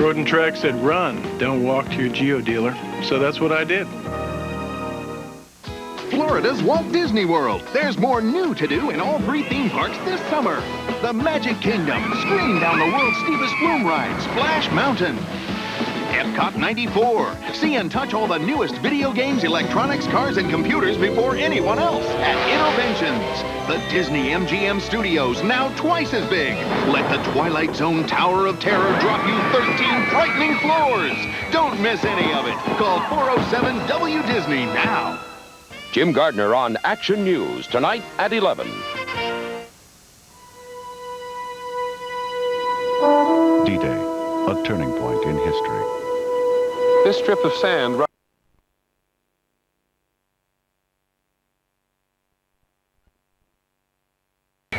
Road and Track said run, don't walk to your Geo dealer. So that's what I did. Florida's Walt Disney World. There's more new to do in all 3 theme parks this summer. The Magic Kingdom, scream down the world's steepest flume ride, Splash Mountain. Epcot 94, see and touch all the newest video games, electronics, cars, and computers before anyone else at Interventions. The Disney MGM Studios, now twice as big. Let the Twilight Zone Tower of Terror drop you 13 frightening floors. Don't miss any of it. Call 407-WDisney now. Jim Gardner on Action News, tonight at 11. D-Day, a turning point in history. This strip of sand...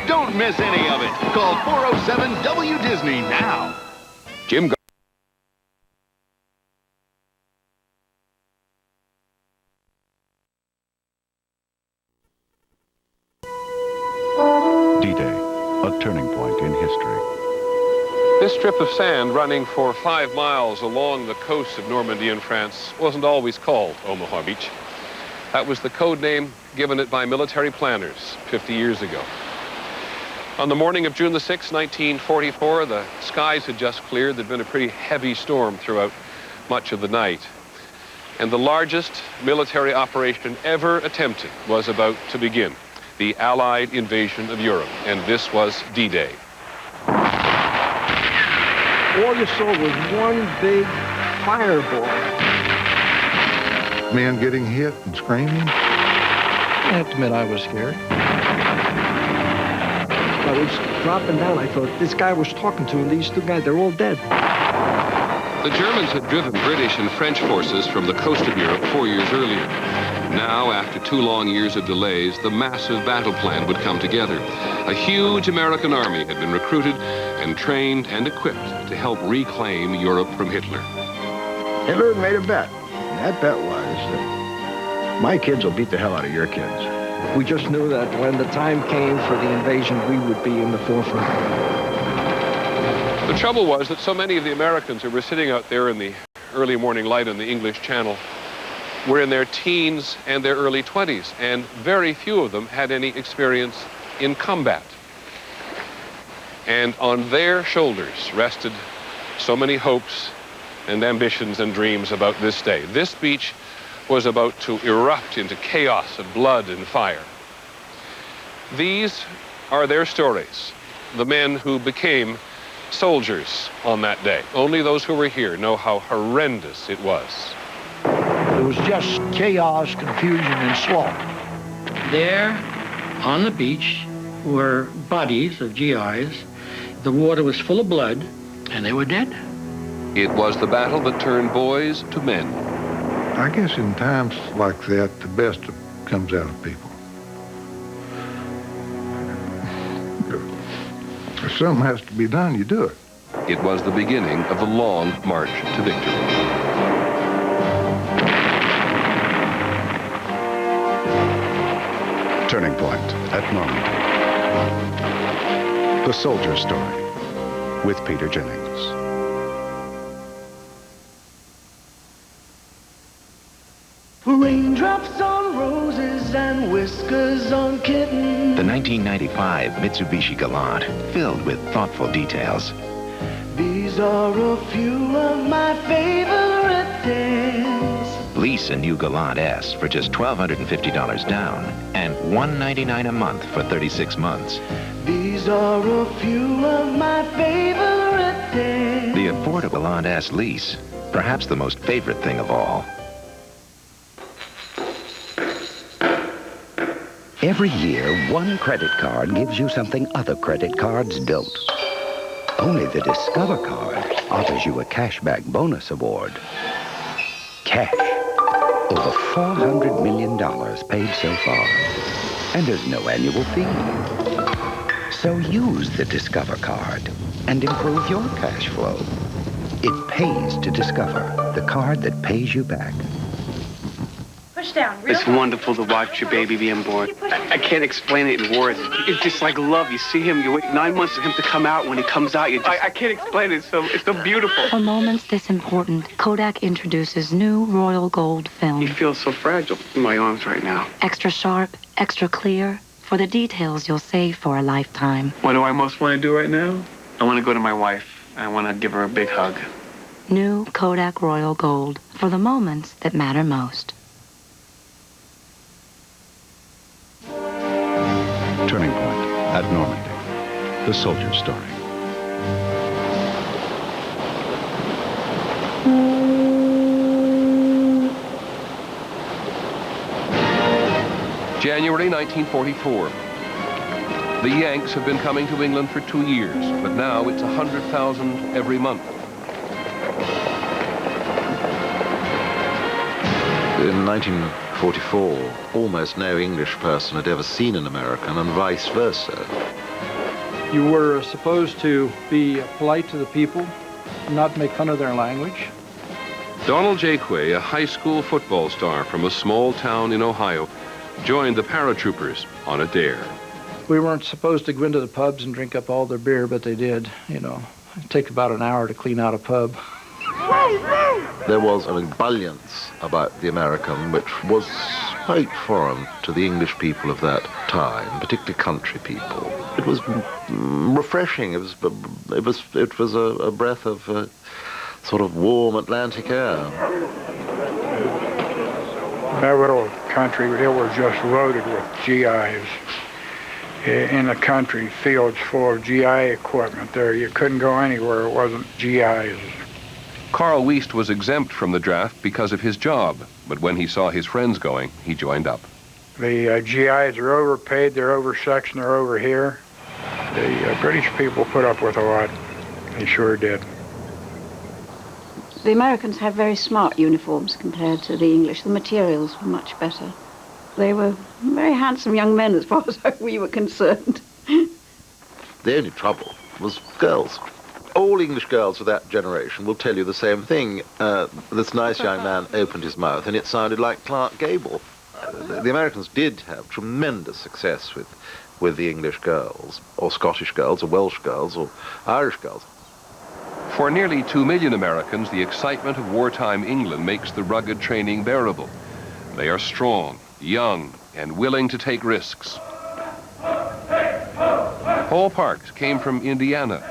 Don't miss any of it. Call 407-WDisney now. Jim Gardner. D-Day, a turning point in history. This strip of sand running for 5 miles along the coast of Normandy in France wasn't always called Omaha Beach. That was the code name given it by military planners 50 years ago. On the morning of June the 6th, 1944, the skies had just cleared. There'd been a pretty heavy storm throughout much of the night. And the largest military operation ever attempted was about to begin, the Allied invasion of Europe. And this was D-Day. All you saw was one big fireball. Men getting hit and screaming. I have to admit I was scared. I was dropping down. I thought this guy was talking to him. These 2 guys, they're all dead. The Germans had driven British and French forces from the coast of Europe 4 years earlier. Now, after 2 long years of delays, the massive battle plan would come together. A huge American army had been recruited and trained and equipped to help reclaim Europe from Hitler. Hitler made a bet. And that bet was that my kids will beat the hell out of your kids. We just knew that when the time came for the invasion, we would be in the forefront. The trouble was that so many of the Americans who were sitting out there in the early morning light on the English Channel were in their teens and their early 20s, and very few of them had any experience in combat. And on their shoulders rested so many hopes and ambitions and dreams about this day. This beach was about to erupt into chaos of blood and fire. These are their stories, the men who became soldiers on that day. Only those who were here know how horrendous it was. It was just chaos, confusion, and slaughter. There, on the beach, were bodies of GIs. The water was full of blood, and they were dead. It was the battle that turned boys to men. I guess in times like that, the best comes out of people. If something has to be done, you do it. It was the beginning of the long march to victory. Turning point at Normandy. The Soldier's Story with Peter Jennings. Raindrops on roses and whiskers on kittens. The 1995 Mitsubishi Galant, filled with thoughtful details. These are a few of my favorite things. Lease a new Galant S for just $1,250 down and $199 a month for 36 months. These are a few of my favorite things. The affordable Galant S lease, perhaps the most favorite thing of all. Every year, one credit card gives you something other credit cards don't. Only the Discover card offers you a cashback bonus award. Cash. Over $400 million paid so far. And there's no annual fee. So use the Discover card and improve your cash flow. It pays to Discover, the card that pays you back. push down. Real It's wonderful to watch your baby being born. I can't explain it in words. It's just like love. You see him, you wait 9 months for him to come out. When he comes out, I can't explain it. It's so beautiful. For moments this important, Kodak introduces new royal gold film. He feels so fragile in my arms right now. Extra sharp, extra clear, for the details you'll save for a lifetime. What do I most want to do right now? I want to go to my wife. I want to give her a big hug. New Kodak Royal Gold, for the moments that matter most. Turning point at Normandy. The soldier's story. January 1944. The Yanks have been coming to England for 2 years, but now it's 100,000 every month. In 1944, almost no English person had ever seen an American, and vice versa. You were supposed to be polite to the people, not make fun of their language. Donald Jaquay, a high school football star from a small town in Ohio, joined the paratroopers on a dare. We weren't supposed to go into the pubs and drink up all their beer, but they did. You know, it'd take about an hour to clean out a pub. There was an ebullience about the American which was quite foreign to the English people of that time, particularly country people. It was refreshing. It was a breath of sort of warm Atlantic air. That little country, it was just loaded with GIs. In the country, fields full of GI equipment there. You couldn't go anywhere it wasn't GIs. Carl Wiest was exempt from the draft because of his job, but when he saw his friends going, he joined up. The GIs are overpaid, they're oversexed, and they're over here. The British people put up with a lot. They sure did. The Americans had very smart uniforms compared to the English. The materials were much better. They were very handsome young men as far as we were concerned. The only trouble was girls. All English girls of that generation will tell you the same thing. This nice young man opened his mouth and it sounded like Clark Gable. The Americans did have tremendous success with the English girls, or Scottish girls, or Welsh girls, or Irish girls. For nearly 2 million Americans, the excitement of wartime England makes the rugged training bearable. They are strong, young, and willing to take risks. Paul Parks came from Indiana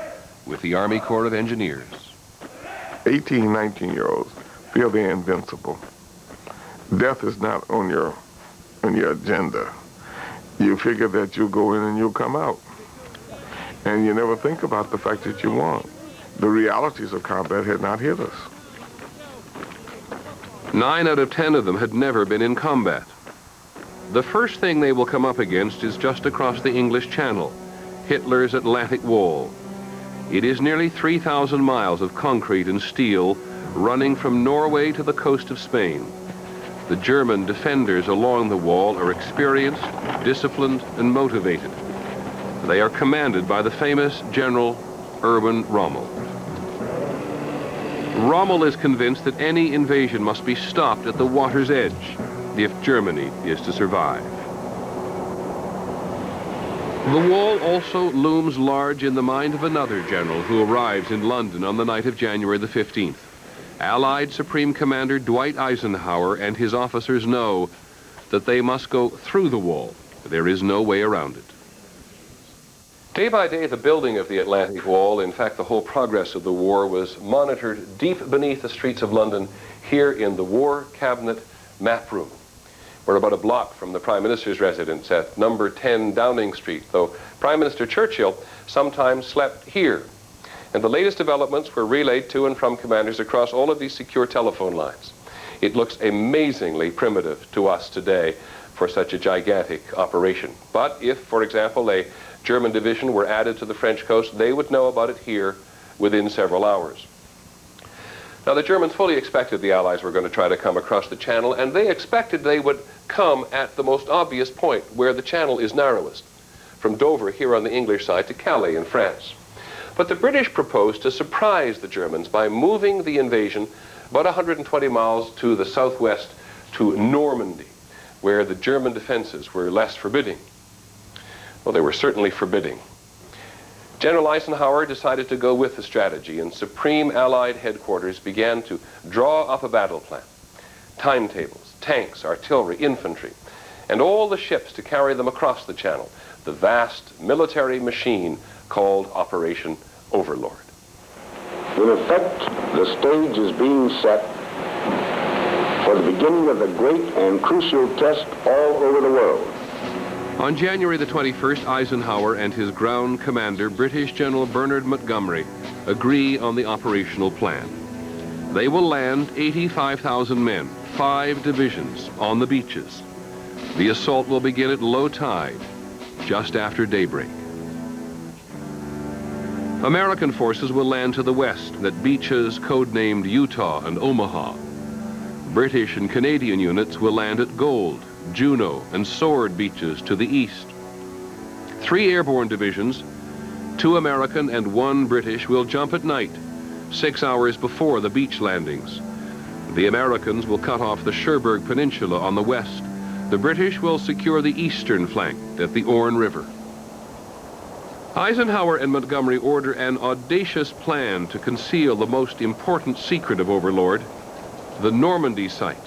with the Army Corps of Engineers. 18, 19-year-olds feel they're invincible. Death is not on your agenda. You figure that you'll go in and you'll come out. And you never think about the fact that you won't. The realities of combat had not hit us. 9 out of 10 of them had never been in combat. The first thing they will come up against is just across the English Channel, Hitler's Atlantic Wall. It is nearly 3,000 miles of concrete and steel running from Norway to the coast of Spain. The German defenders along the wall are experienced, disciplined, and motivated. They are commanded by the famous General Erwin Rommel. Rommel is convinced that any invasion must be stopped at the water's edge if Germany is to survive. The wall also looms large in the mind of another general who arrives in London on the night of January the 15th. Allied Supreme Commander Dwight Eisenhower and his officers know that they must go through the wall. There is no way around it. Day by day, the building of the Atlantic Wall, in fact, the whole progress of the war, was monitored deep beneath the streets of London here in the War Cabinet Map Room. We're about a block from the Prime Minister's residence at number 10 Downing Street, though Prime Minister Churchill sometimes slept here. And the latest developments were relayed to and from commanders across all of these secure telephone lines. It looks amazingly primitive to us today for such a gigantic operation. But if, for example, a German division were added to the French coast, they would know about it here within several hours. Now, the Germans fully expected the Allies were going to try to come across the Channel, and they expected they would come at the most obvious point where the Channel is narrowest, from Dover here on the English side to Calais in France. But the British proposed to surprise the Germans by moving the invasion about 120 miles to the southwest to Normandy, where the German defenses were less forbidding. Well, they were certainly forbidding. General Eisenhower decided to go with the strategy, and Supreme Allied Headquarters began to draw up a battle plan. Timetables, tanks, artillery, infantry, and all the ships to carry them across the channel. The vast military machine called Operation Overlord. In effect, the stage is being set for the beginning of the great and crucial test all over the world. On January the 21st, Eisenhower and his ground commander, British General Bernard Montgomery, agree on the operational plan. They will land 85,000 men, 5 divisions, on the beaches. The assault will begin at low tide, just after daybreak. American forces will land to the west at beaches codenamed Utah and Omaha. British and Canadian units will land at Gold, Juno, and Sword beaches to the east. 3 airborne divisions, 2 American and 1 British, will jump at night, 6 hours before the beach landings. The Americans will cut off the Cherbourg Peninsula on the west. The British will secure the eastern flank at the Orne River. Eisenhower and Montgomery order an audacious plan to conceal the most important secret of Overlord, the Normandy site.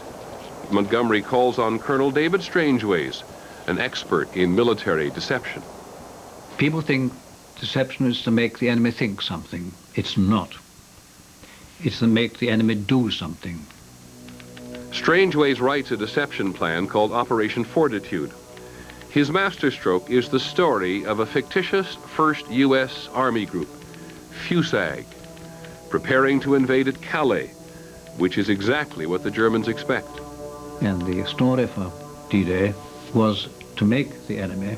Montgomery calls on Colonel David Strangeways, an expert in military deception. People think deception is to make the enemy think something. It's not. It's to make the enemy do something. Strangeways writes a deception plan called Operation Fortitude. His masterstroke is the story of a fictitious 1st U.S. Army group, FUSAG, preparing to invade at Calais, which is exactly what the Germans expect. And the story for D-Day was to make the enemy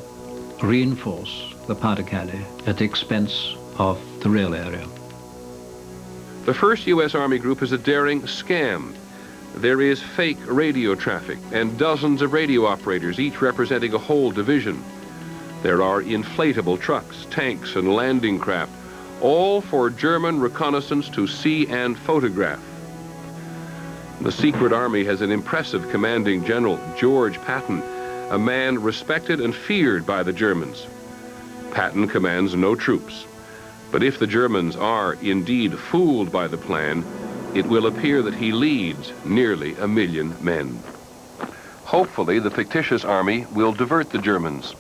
reinforce the Pas-de-Calais at the expense of the rail area. The 1st U.S. Army group is a daring scam. There is fake radio traffic and dozens of radio operators, each representing a whole division. There are inflatable trucks, tanks, and landing craft, all for German reconnaissance to see and photograph. The secret army has an impressive commanding general, George Patton, a man respected and feared by the Germans. Patton commands no troops. But if the Germans are indeed fooled by the plan, it will appear that he leads nearly 1 million men. Hopefully, the fictitious army will divert the Germans.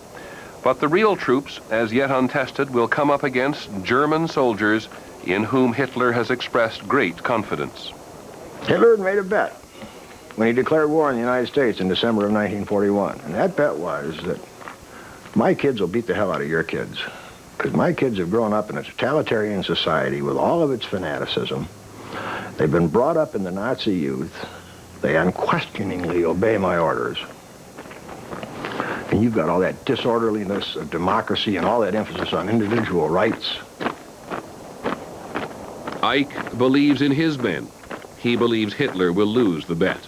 But the real troops, as yet untested, will come up against German soldiers in whom Hitler has expressed great confidence. Hitler had made a bet when he declared war on the United States in December of 1941. And that bet was that my kids will beat the hell out of your kids. Because my kids have grown up in a totalitarian society with all of its fanaticism. They've been brought up in the Nazi youth. They unquestioningly obey my orders. And you've got all that disorderliness of democracy and all that emphasis on individual rights. Ike believes in his men. He believes Hitler will lose the bet.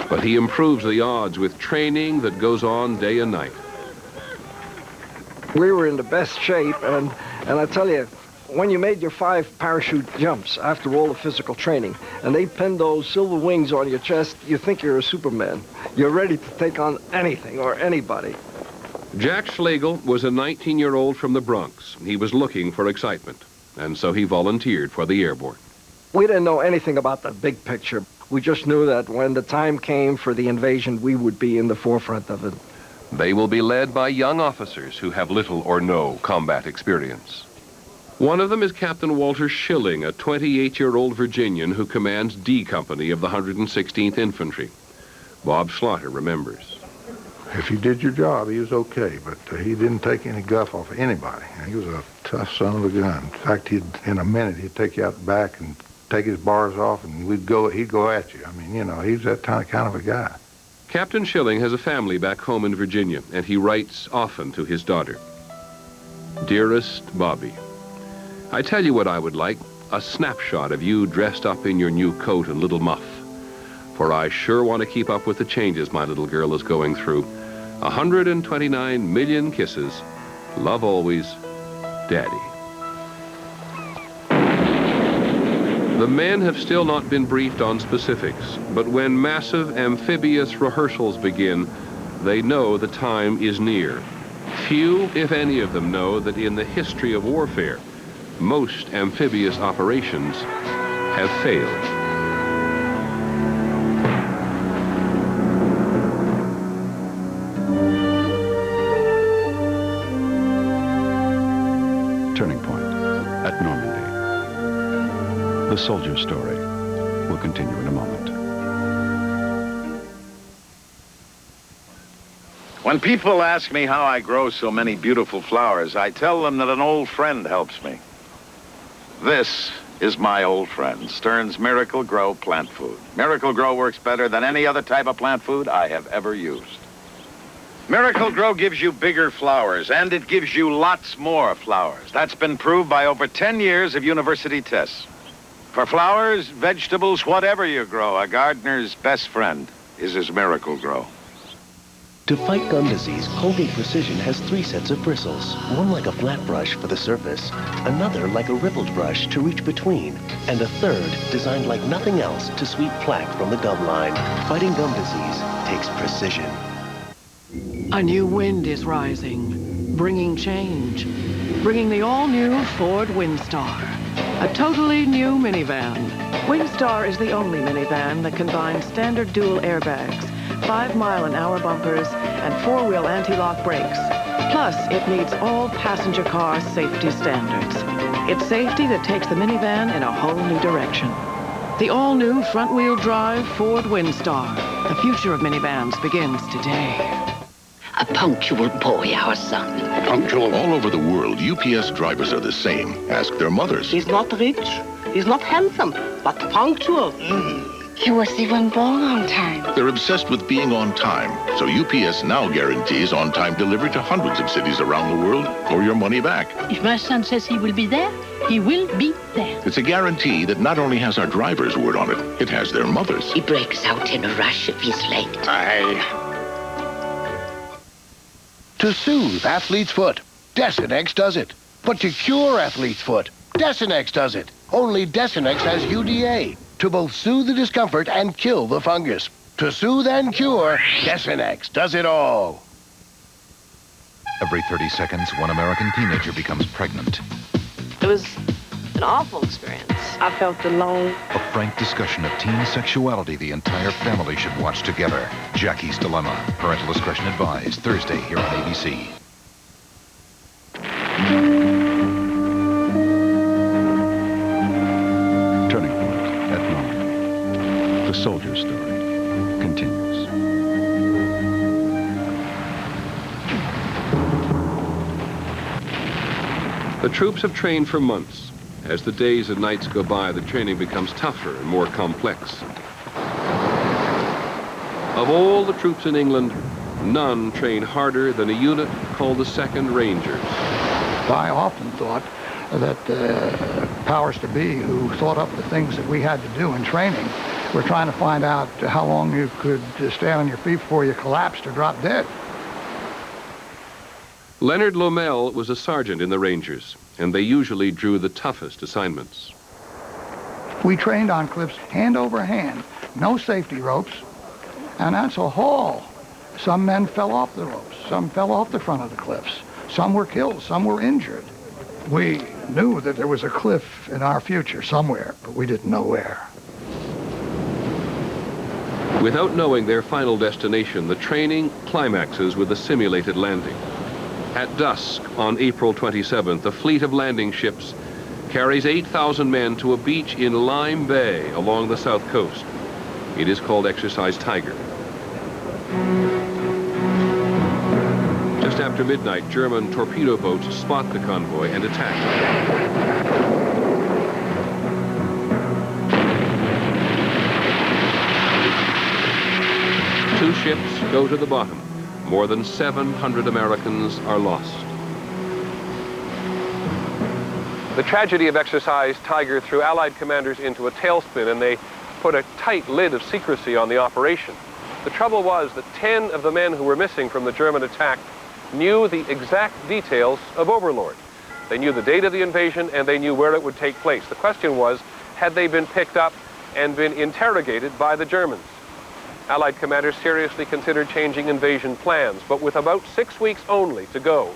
But he improves the odds with training that goes on day and night. We were in the best shape, and I tell you, when you made your 5 parachute jumps after all the physical training, and they pinned those silver wings on your chest, you think you're a Superman. You're ready to take on anything or anybody. Jack Schlegel was a 19-year-old from the Bronx. He was looking for excitement, and so he volunteered for the Airborne. We didn't know anything about the big picture. We just knew that when the time came for the invasion, we would be in the forefront of it. They will be led by young officers who have little or no combat experience. One of them is Captain Walter Schilling, a 28-year-old Virginian who commands D Company of the 116th Infantry. Bob Slaughter remembers. If you did your job, he was okay, but he didn't take any guff off of anybody. He was a tough son of a gun. In fact, in a minute, he'd take you out the back and take his bars off, and he'd go at you. I mean, you know, he's that kind of a guy. Captain Schilling has a family back home in Virginia, and he writes often to his daughter. Dearest Bobby, I tell you what I would like, a snapshot of you dressed up in your new coat and little muff. For I sure want to keep up with the changes my little girl is going through. 129 million kisses. Love always, Daddy. The men have still not been briefed on specifics, but when massive amphibious rehearsals begin, they know the time is near. Few, if any of them, know that in the history of warfare, most amphibious operations have failed. Turning point at Normandy. The soldier's story will continue in a moment. When people ask me how I grow so many beautiful flowers, I tell them that an old friend helps me. This is my old friend, Stern's Miracle Grow plant food. Miracle Grow works better than any other type of plant food I have ever used. Miracle Grow gives you bigger flowers, and it gives you lots more flowers. That's been proved by over 10 years of university tests. For flowers, vegetables, whatever you grow, a gardener's best friend is his Miracle Grow. To fight gum disease, Colgate Precision has 3 sets of bristles. One like a flat brush for the surface, another like a rippled brush to reach between, and a third designed like nothing else to sweep plaque from the gum line. Fighting gum disease takes precision. A new wind is rising, bringing change, bringing the all-new Ford Windstar, a totally new minivan. Windstar is the only minivan that combines standard dual airbags, 5-mile-an-hour bumpers, and 4-wheel anti-lock brakes. Plus, it meets all passenger car safety standards. It's safety that takes the minivan in a whole new direction. The all-new front-wheel drive Ford Windstar. The future of minivans begins today. A punctual boy, our son. Punctual? All over the world, UPS drivers are the same. Ask their mothers. He's not rich, he's not handsome, but punctual. He was even born on time. They're obsessed with being on time, so UPS now guarantees on-time delivery to hundreds of cities around the world or your money back. If my son says he will be there, he will be there. It's a guarantee that not only has our driver's word on it, it has their mother's. He breaks out in a rush if he's late. To soothe athlete's foot, Desinex does it. But to cure athlete's foot, Desinex does it. Only Desinex has UDA to both soothe the discomfort and kill the fungus. To soothe and cure, Desinex does it all. Every 30 seconds, one American teenager becomes pregnant. It was an awful experience. I felt alone. A frank discussion of teen sexuality the entire family should watch together. Jackie's Dilemma. Parental discretion advised. Thursday here on ABC. Turning point at Normandy. The soldier's story continues. The troops have trained for months. As the days and nights go by, the training becomes tougher and more complex. Of all the troops in England, none train harder than a unit called the 2nd Rangers. I often thought that powers to be who thought up the things that we had to do in training were trying to find out how long you could stay on your feet before you collapsed or dropped dead. Leonard Lomel was a sergeant in the Rangers, and they usually drew the toughest assignments. We trained on cliffs hand over hand, no safety ropes, and that's a haul. Some men fell off the ropes, some fell off the front of the cliffs, some were killed, some were injured. We knew that there was a cliff in our future somewhere, but we didn't know where. Without knowing their final destination, the training climaxes with a simulated landing. At dusk on April 27th, a fleet of landing ships carries 8,000 men to a beach in Lime Bay along the south coast. It is called Exercise Tiger. Just after midnight, German torpedo boats spot the convoy and attack. Two ships go to the bottom. More than 700 Americans are lost. The tragedy of Exercise Tiger threw Allied commanders into a tailspin, and they put a tight lid of secrecy on the operation. The trouble was that 10 of the men who were missing from the German attack knew the exact details of Overlord. They knew the date of the invasion, and they knew where it would take place. The question was, had they been picked up and been interrogated by the Germans. Allied commanders seriously considered changing invasion plans, but with about 6 weeks only to go,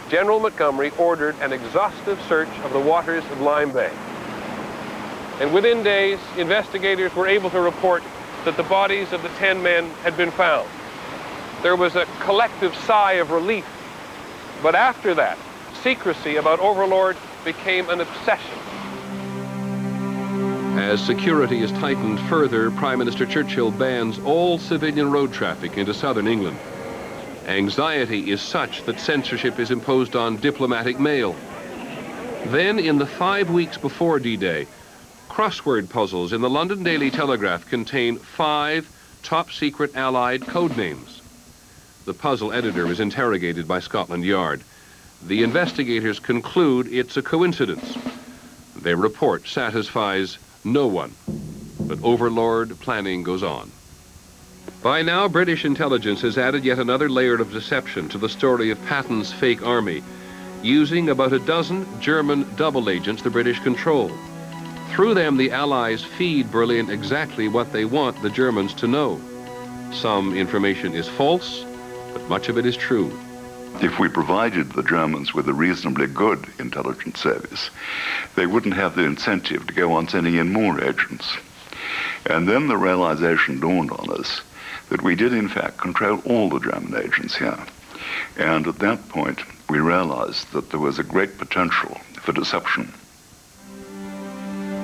General Montgomery ordered an exhaustive search of the waters of Lime Bay. And within days, investigators were able to report that the bodies of the 10 men had been found. There was a collective sigh of relief, but after that, secrecy about Overlord became an obsession. As security is tightened further, Prime Minister Churchill bans all civilian road traffic into southern England. Anxiety is such that censorship is imposed on diplomatic mail. Then, in the 5 weeks before D-Day, crossword puzzles in the London Daily Telegraph contain 5 top-secret Allied code names. The puzzle editor is interrogated by Scotland Yard. The investigators conclude it's a coincidence. Their report satisfies no one, but Overlord planning goes on. By now, British intelligence has added yet another layer of deception to the story of Patton's fake army, using about a dozen German double agents the British control. Through them, the Allies feed Berlin exactly what they want the Germans to know. Some information is false, but much of it is true. If we provided the Germans with a reasonably good intelligence service, they wouldn't have the incentive to go on sending in more agents. And then the realization dawned on us that we did in fact control all the German agents here. And at that point, we realized that there was a great potential for deception.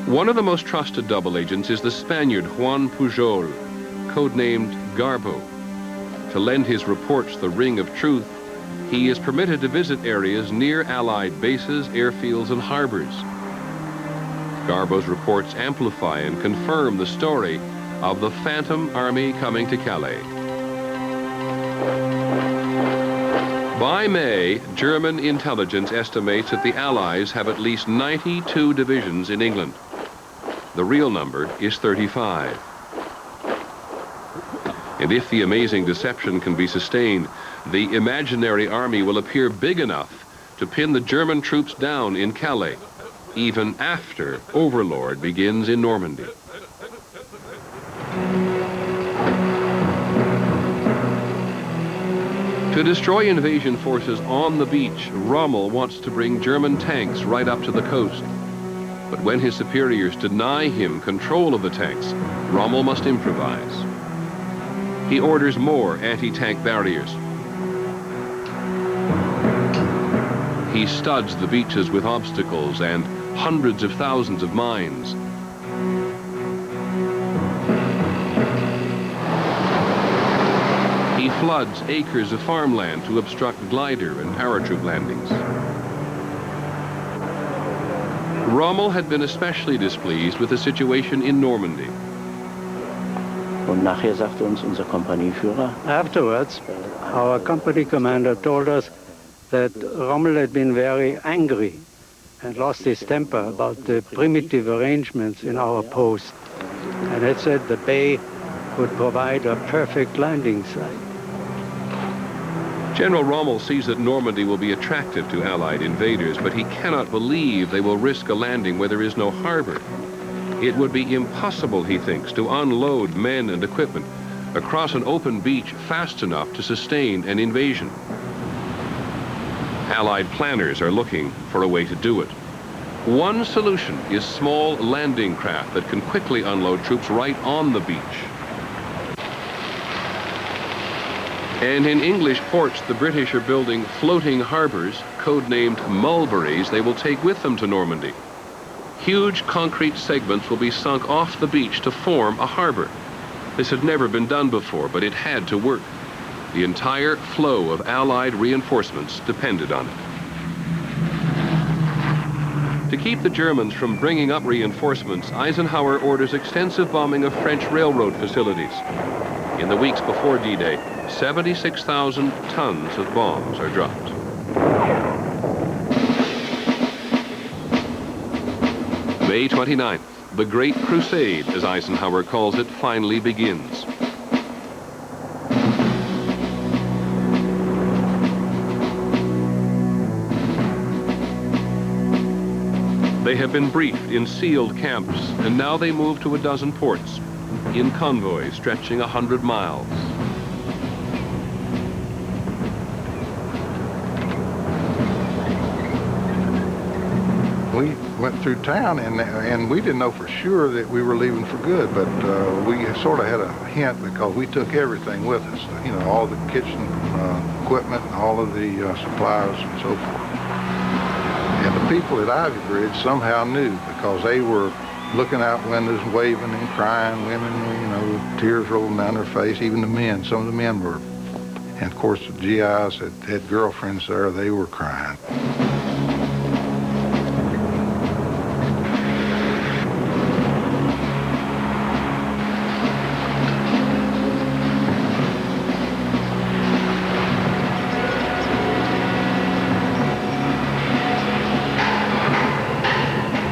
One of the most trusted double agents is the Spaniard Juan Pujol, codenamed Garbo. To lend his reports the ring of truth, he is permitted to visit areas near Allied bases, airfields, and harbors. Garbo's reports amplify and confirm the story of the Phantom Army coming to Calais. By May, German intelligence estimates that the Allies have at least 92 divisions in England. The real number is 35. And if the amazing deception can be sustained, the imaginary army will appear big enough to pin the German troops down in Calais, even after Overlord begins in Normandy. To destroy invasion forces on the beach, Rommel wants to bring German tanks right up to the coast. But when his superiors deny him control of the tanks, Rommel must improvise. He orders more anti-tank barriers. He studs the beaches with obstacles and hundreds of thousands of mines. He floods acres of farmland to obstruct glider and paratroop landings. Rommel had been especially displeased with the situation in Normandy. Afterwards, our company commander told us that Rommel had been very angry and lost his temper about the primitive arrangements in our post, and had said the bay would provide a perfect landing site. General Rommel sees that Normandy will be attractive to Allied invaders, but he cannot believe they will risk a landing where there is no harbor. It would be impossible, he thinks, to unload men and equipment across an open beach fast enough to sustain an invasion. Allied planners are looking for a way to do it. One solution is small landing craft that can quickly unload troops right on the beach. And in English ports, the British are building floating harbors, codenamed mulberries, they will take with them to Normandy. Huge concrete segments will be sunk off the beach to form a harbor. This had never been done before, but it had to work. The entire flow of Allied reinforcements depended on it. To keep the Germans from bringing up reinforcements, Eisenhower orders extensive bombing of French railroad facilities. In the weeks before D-Day, 76,000 tons of bombs are dropped. May 29th, the Great Crusade, as Eisenhower calls it, finally begins. They have been briefed in sealed camps, and now they move to a dozen ports, in convoys stretching 100 miles. We went through town, and we didn't know for sure that we were leaving for good, but we sort of had a hint because we took everything with us, you know, all the kitchen equipment and all of the supplies and so forth. And the people at Ivy Bridge somehow knew because they were looking out windows, waving and crying, women, you know, tears rolling down their face, even the men. Some of the men were. And of course the GIs that had girlfriends there, they were crying.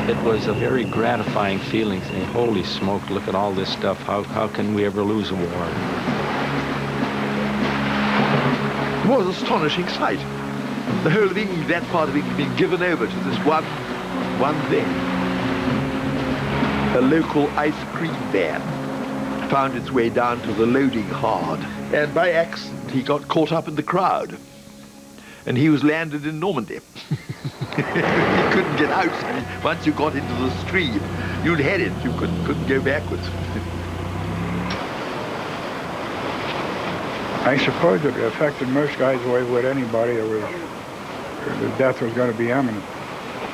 It was a very gratifying feeling saying, holy smoke, look at all this stuff. How can we ever lose a war? It was an astonishing sight. The whole of England, that part of England, being given over to this one thing. A local ice cream van found its way down to the loading hard, and by accident he got caught up in the crowd, and he was landed in Normandy. He couldn't get out. I mean, once you got into the stream, you'd had it. You couldn't go backwards. I suppose it affected most guys the way it would anybody. The death was going to be imminent.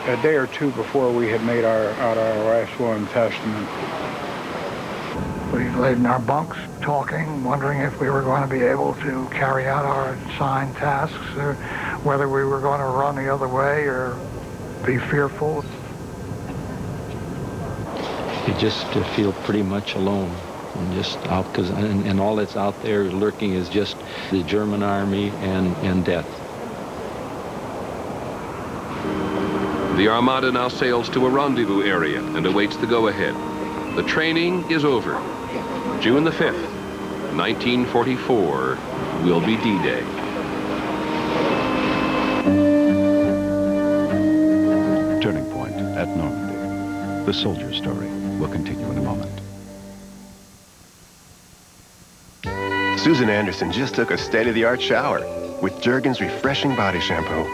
A day or two before we had made our last will and testament. We laid in our bunks talking, wondering if we were going to be able to carry out our assigned tasks, or whether we were going to run the other way or be fearful. You just feel pretty much alone. And just out, and all that's out there lurking is just the German army and death. The Armada now sails to a rendezvous area and awaits the go-ahead. The training is over. June the 5th, 1944, will be D-Day. Turning point at Normandy. The soldier's story will continue in a moment. Susan Anderson just took a state-of-the-art shower with Jergens refreshing body shampoo.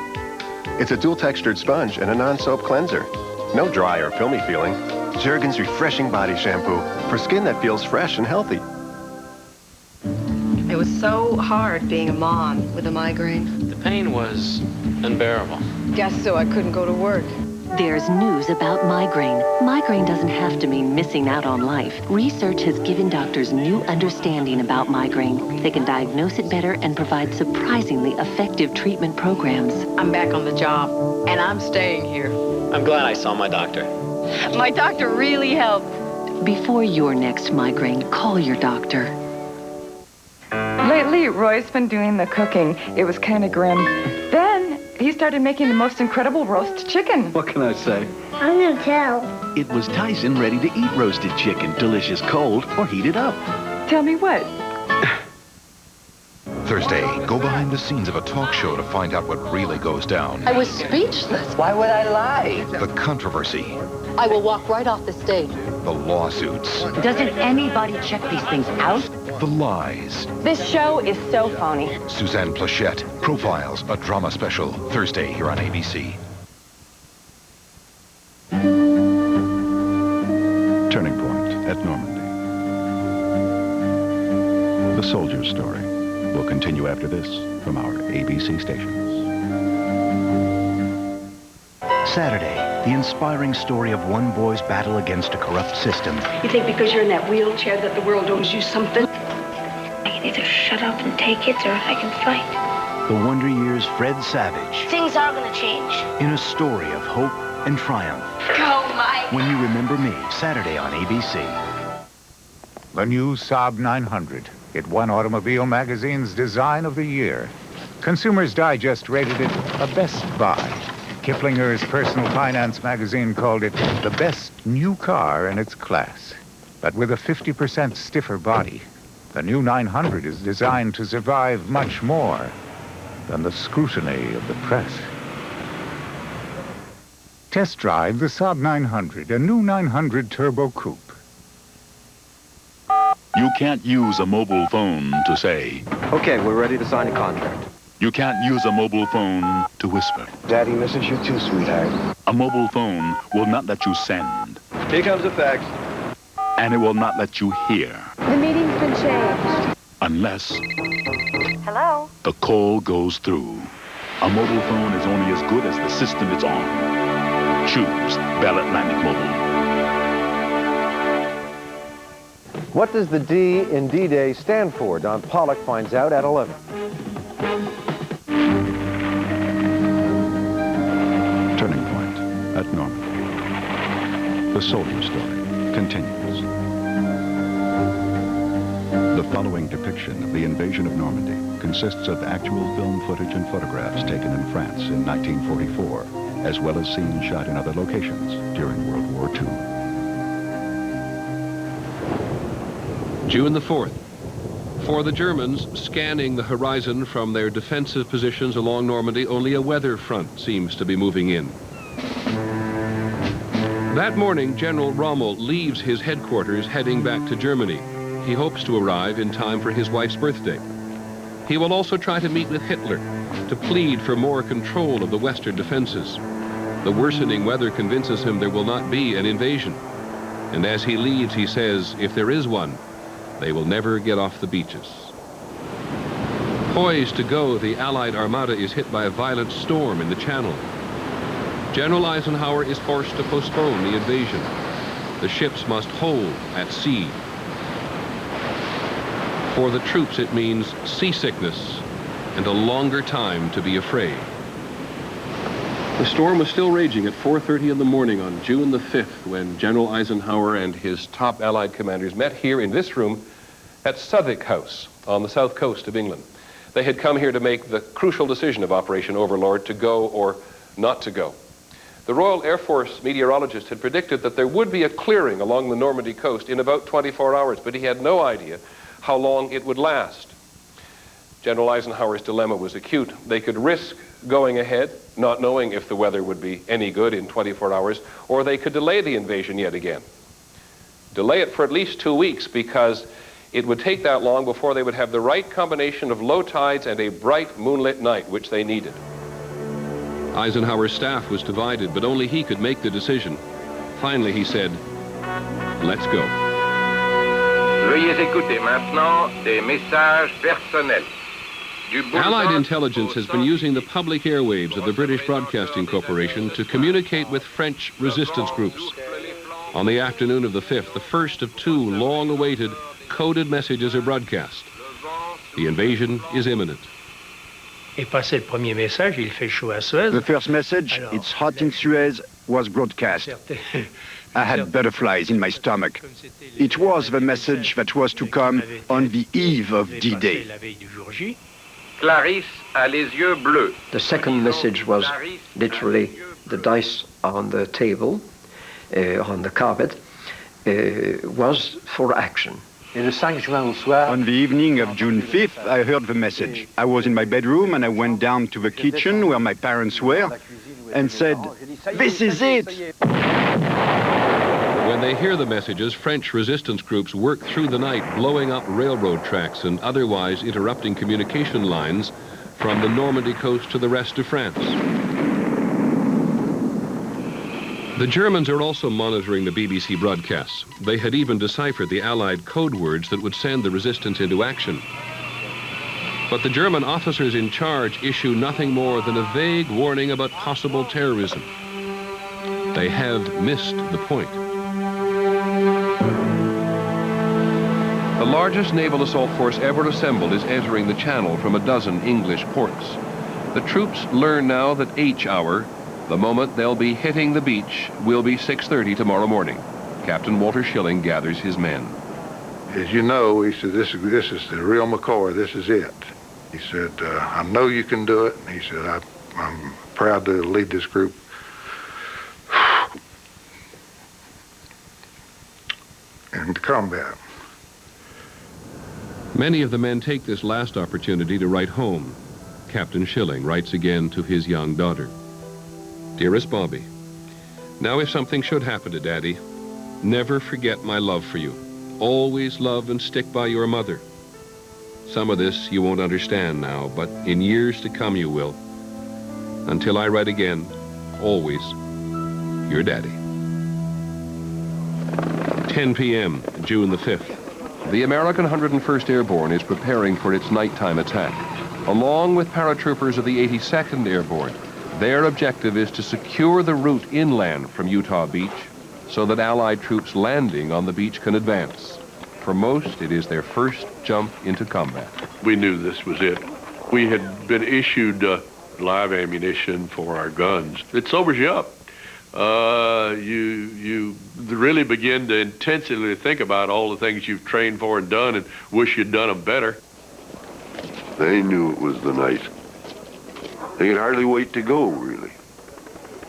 It's a dual-textured sponge and a non-soap cleanser. No dry or filmy feeling. Jergens refreshing body shampoo for skin that feels fresh and healthy. It was so hard being a mom with a migraine. The pain was unbearable. Guess so, I couldn't go to work. There's news about migraine. Migraine doesn't have to mean missing out on life. Research has given doctors new understanding about migraine. They can diagnose it better and provide surprisingly effective treatment programs. I'm back on the job, and I'm staying here. I'm glad I saw my doctor. My doctor really helped. Before your next migraine, call your doctor. Lately, Roy's been doing the cooking. It was kind of grim. Then he started making the most incredible roast chicken. What can I say? I'm gonna tell. It was Tyson ready to eat roasted chicken, delicious cold or heated up. Tell me what? Thursday, go behind the scenes of a talk show to find out what really goes down. I was speechless. Why would I lie? The controversy, I will walk right off the stage. the lawsuits, Doesn't anybody check these things out? the lies. This show is so phony. Suzanne Plachette, Profiles, a drama special, Thursday here on ABC. Turning point at Normandy. The soldier's story will continue after this from our ABC stations. Saturday, the inspiring story of one boy's battle against a corrupt system. You think because you're in that wheelchair that the world owes you something? I can either shut up and take it, or I can fight. The Wonder Years' Fred Savage, Things are gonna change. in a story of hope and triumph. Go, Mike! When You Remember Me, Saturday on ABC. The new Saab 900. It won Automobile Magazine's Design of the Year. Consumers Digest rated it a best buy. Kiplinger's Personal Finance magazine called it the best new car in its class. But with a 50% stiffer body, the new 900 is designed to survive much more than the scrutiny of the press. Test drive the Saab 900, a new 900 turbo coupe. You can't use a mobile phone to say, Okay, we're ready to sign a contract. you can't use a mobile phone to whisper. Daddy misses you too, sweetheart. A mobile phone will not let you send, Here comes the fax. and it will not let you hear, The meeting's been changed. unless Hello? the call goes through. A mobile phone is only as good as the system it's on. Choose Bell Atlantic Mobile. What does the D in D-Day stand for? Don Pollock finds out at 11. Turning point at Normandy. The soldier story continues. The following depiction of the invasion of Normandy consists of actual film footage and photographs taken in France in 1944, as well as scenes shot in other locations during World War II. June the 4th. For the Germans, scanning the horizon from their defensive positions along Normandy, only a weather front seems to be moving in. That morning, General Rommel leaves his headquarters heading back to Germany. He hopes to arrive in time for his wife's birthday. He will also try to meet with Hitler to plead for more control of the western defenses. The worsening weather convinces him there will not be an invasion. And as he leaves, he says, if there is one, they will never get off the beaches. Poised to go, the Allied Armada is hit by a violent storm in the Channel. General Eisenhower is forced to postpone the invasion. The ships must hold at sea. For the troops, it means seasickness and a longer time to be afraid. The storm was still raging at 4:30 in the morning on June the 5th when General Eisenhower and his top Allied commanders met here in this room at Southwick House on the south coast of England. They had come here to make the crucial decision of Operation Overlord, to go or not to go. The Royal Air Force meteorologist had predicted that there would be a clearing along the Normandy coast in about 24 hours, but he had no idea how long it would last. General Eisenhower's dilemma was acute. They could risk going ahead, not knowing if the weather would be any good in 24 hours, or they could delay the invasion yet again. Delay it for at least 2 weeks, because it would take that long before they would have the right combination of low tides and a bright moonlit night, which they needed. Eisenhower's staff was divided, but only he could make the decision. Finally, he said, let's go. Veuillez écouter maintenant des messages personnels. Allied intelligence has been using the public airwaves of the British Broadcasting Corporation to communicate with French resistance groups. On the afternoon of the 5th, the first of two long-awaited coded messages are broadcast. The invasion is imminent. The first message, it's hot in Suez, was broadcast. I had butterflies in my stomach. It was the message that was to come on the eve of D-Day. Clarisse a les yeux bleus. The second message was literally the dice on the table, on the carpet, was for action. On the evening of June 5th, I heard the message. I was in my bedroom and I went down to the kitchen where my parents were and said, "This is it!" When they hear the messages, French resistance groups work through the night, blowing up railroad tracks and otherwise interrupting communication lines from the Normandy coast to the rest of France. The Germans are also monitoring the BBC broadcasts. They had even deciphered the Allied code words that would send the resistance into action. But the German officers in charge issue nothing more than a vague warning about possible terrorism. They have missed the point. The largest naval assault force ever assembled is entering the Channel from a dozen English ports. The troops learn now that H hour, the moment they'll be hitting the beach, will be 6:30 tomorrow morning. Captain Walter Schilling gathers his men. As you know, he said, this is the real McCoy, this is it. He said, I know you can do it. And he said, I'm proud to lead this group. into combat. Many of the men take this last opportunity to write home. Captain Schilling writes again to his young daughter. Dearest Bobby, Now, if something should happen to Daddy, never forget my love for you. Always love and stick by your mother. Some of this you won't understand now, but in years to come you will. Until I write again, always, your Daddy. 10 p.m., June the 5th. The American 101st Airborne is preparing for its nighttime attack. Along with paratroopers of the 82nd Airborne, their objective is to secure the route inland from Utah Beach so that Allied troops landing on the beach can advance. For most, it is their first jump into combat. We knew this was it. We had been issued live ammunition for our guns. It sobers you up. You really begin to intensely think about all the things you've trained for and done and wish you'd done them better. They knew it was the night. They could hardly wait to go, really.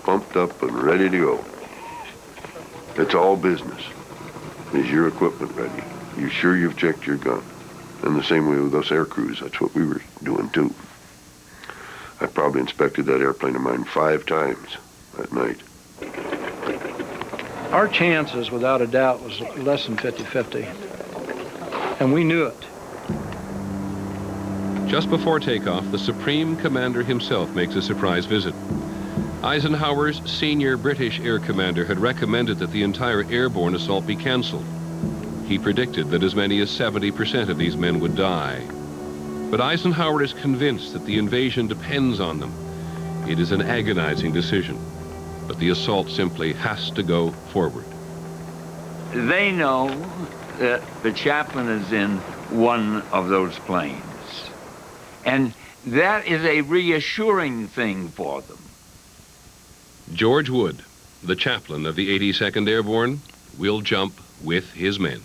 Pumped up and ready to go. It's all business. Is your equipment ready? You sure you've checked your gun? And the same way with us air crews, that's what we were doing too. I probably inspected that airplane of mine 5 times that night. Our chances, without a doubt, was less than 50-50. And we knew it. Just before takeoff, the Supreme Commander himself makes a surprise visit. Eisenhower's senior British air commander had recommended that the entire airborne assault be canceled. He predicted that as many as 70% of these men would die. But Eisenhower is convinced that the invasion depends on them. It is an agonizing decision, but the assault simply has to go forward. They know that the chaplain is in one of those planes. And that is a reassuring thing for them. George Wood, the chaplain of the 82nd Airborne, will jump with his men.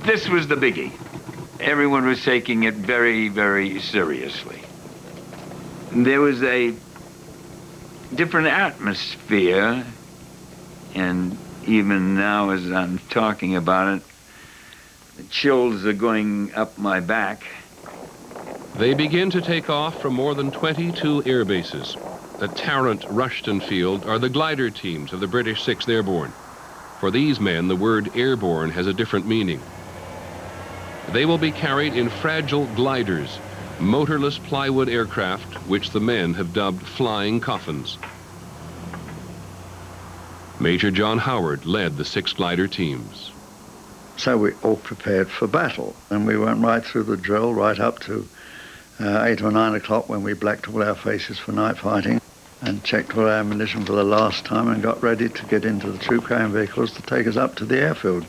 This was the biggie. Everyone was taking it very, very seriously. There was a different atmosphere, and even now as I'm talking about it, the chills are going up my back. They begin to take off from more than 22 air bases. At Tarrant, Rushton Field are the glider teams of the British 6th Airborne. For these men, the word airborne has a different meaning. They will be carried in fragile gliders, motorless plywood aircraft, which the men have dubbed flying coffins. Major John Howard led the 6 glider teams. So we all prepared for battle, and we went right through the drill, right up to 8 or 9 o'clock when we blacked all our faces for night fighting and checked all our ammunition for the last time and got ready to get into the troop carrying vehicles to take us up to the airfield.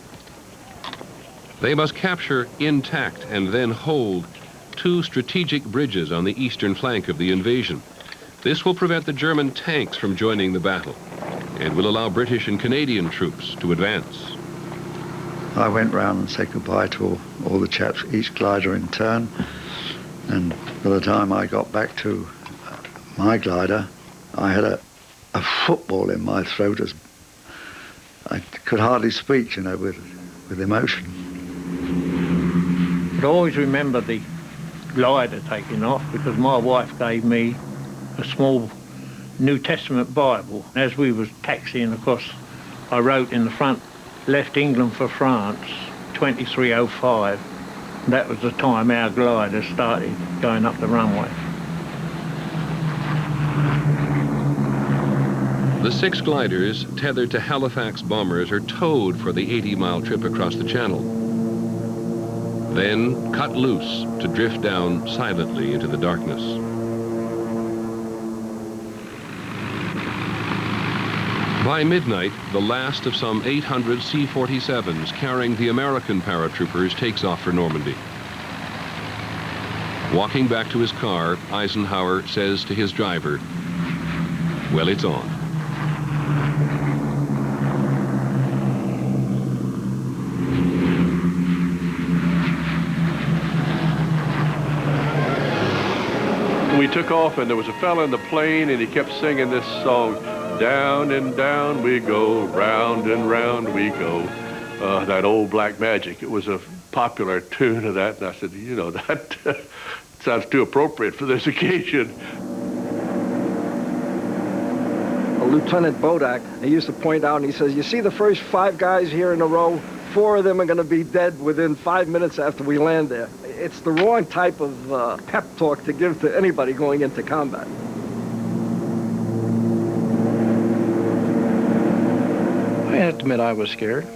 They must capture intact and then hold 2 strategic bridges on the eastern flank of the invasion. This will prevent the German tanks from joining the battle and will allow British and Canadian troops to advance. I went round and said goodbye to all the chaps, each glider in turn, and by the time I got back to my glider, I had a football in my throat as I could hardly speak, you know, with emotion. But I always remember the glider taking off because my wife gave me a small New Testament Bible. As we was taxiing across, I wrote in the front, "Left England for France, 23:05. That was the time our glider started going up the runway. The 6 gliders, tethered to Halifax bombers, are towed for the 80-mile trip across the channel. Then cut loose to drift down silently into the darkness. By midnight, the last of some 800 C-47s carrying the American paratroopers takes off for Normandy. Walking back to his car, Eisenhower says to his driver, "Well, it's on." We took off and there was a fella in the plane and he kept singing this song, "Down and down we go, round and round we go." That old Black Magic. It was a popular tune of that, and I said, you know, that sounds too appropriate for this occasion. Lieutenant Bodak, he used to point out, and he says, you see the first 5 guys here in a row? 4 of them are going to be dead within 5 minutes after we land there. It's the wrong type of pep talk to give to anybody going into combat. I have to admit I was scared.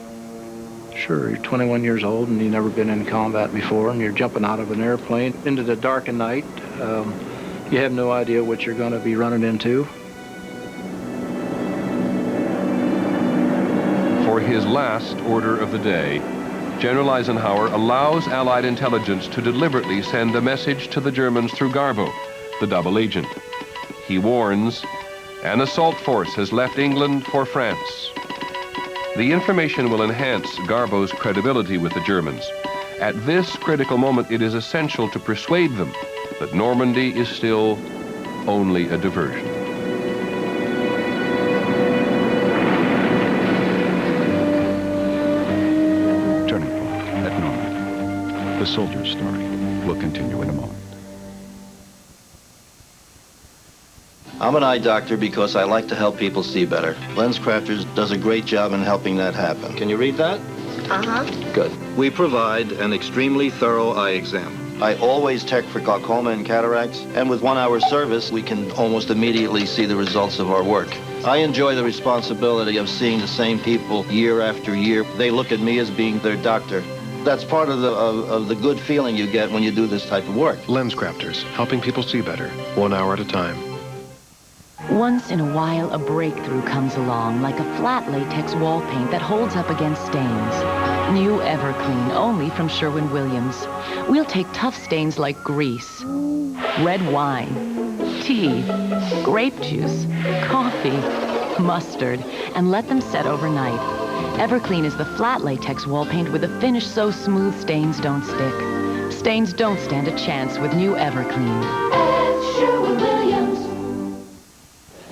Sure, you're 21 years old and you've never been in combat before, and you're jumping out of an airplane into the dark of night. You have no idea what you're going to be running into. For his last order of the day, General Eisenhower allows Allied intelligence to deliberately send a message to the Germans through Garbo, the double agent. He warns, an assault force has left England for France. The information will enhance Garbo's credibility with the Germans. At this critical moment, it is essential to persuade them that Normandy is still only a diversion. Turning point at Normandy. The soldier's story will continue in a moment. I'm an eye doctor because I like to help people see better. LensCrafters does a great job in helping that happen. Can you read that? Uh-huh. Good. We provide an extremely thorough eye exam. I always check for glaucoma and cataracts, and with 1 hour service, we can almost immediately see the results of our work. I enjoy the responsibility of seeing the same people year after year. They look at me as being their doctor. That's part of the good feeling you get when you do this type of work. LensCrafters, helping people see better, 1 hour at a time. Once in a while, a breakthrough comes along, like a flat latex wall paint that holds up against stains. New Everclean, only from Sherwin-Williams. We'll take tough stains like grease, red wine, tea, grape juice, coffee, mustard, and let them set overnight. Everclean is the flat latex wall paint with a finish so smooth stains don't stick. Stains don't stand a chance with new Everclean. Sherwin-Williams.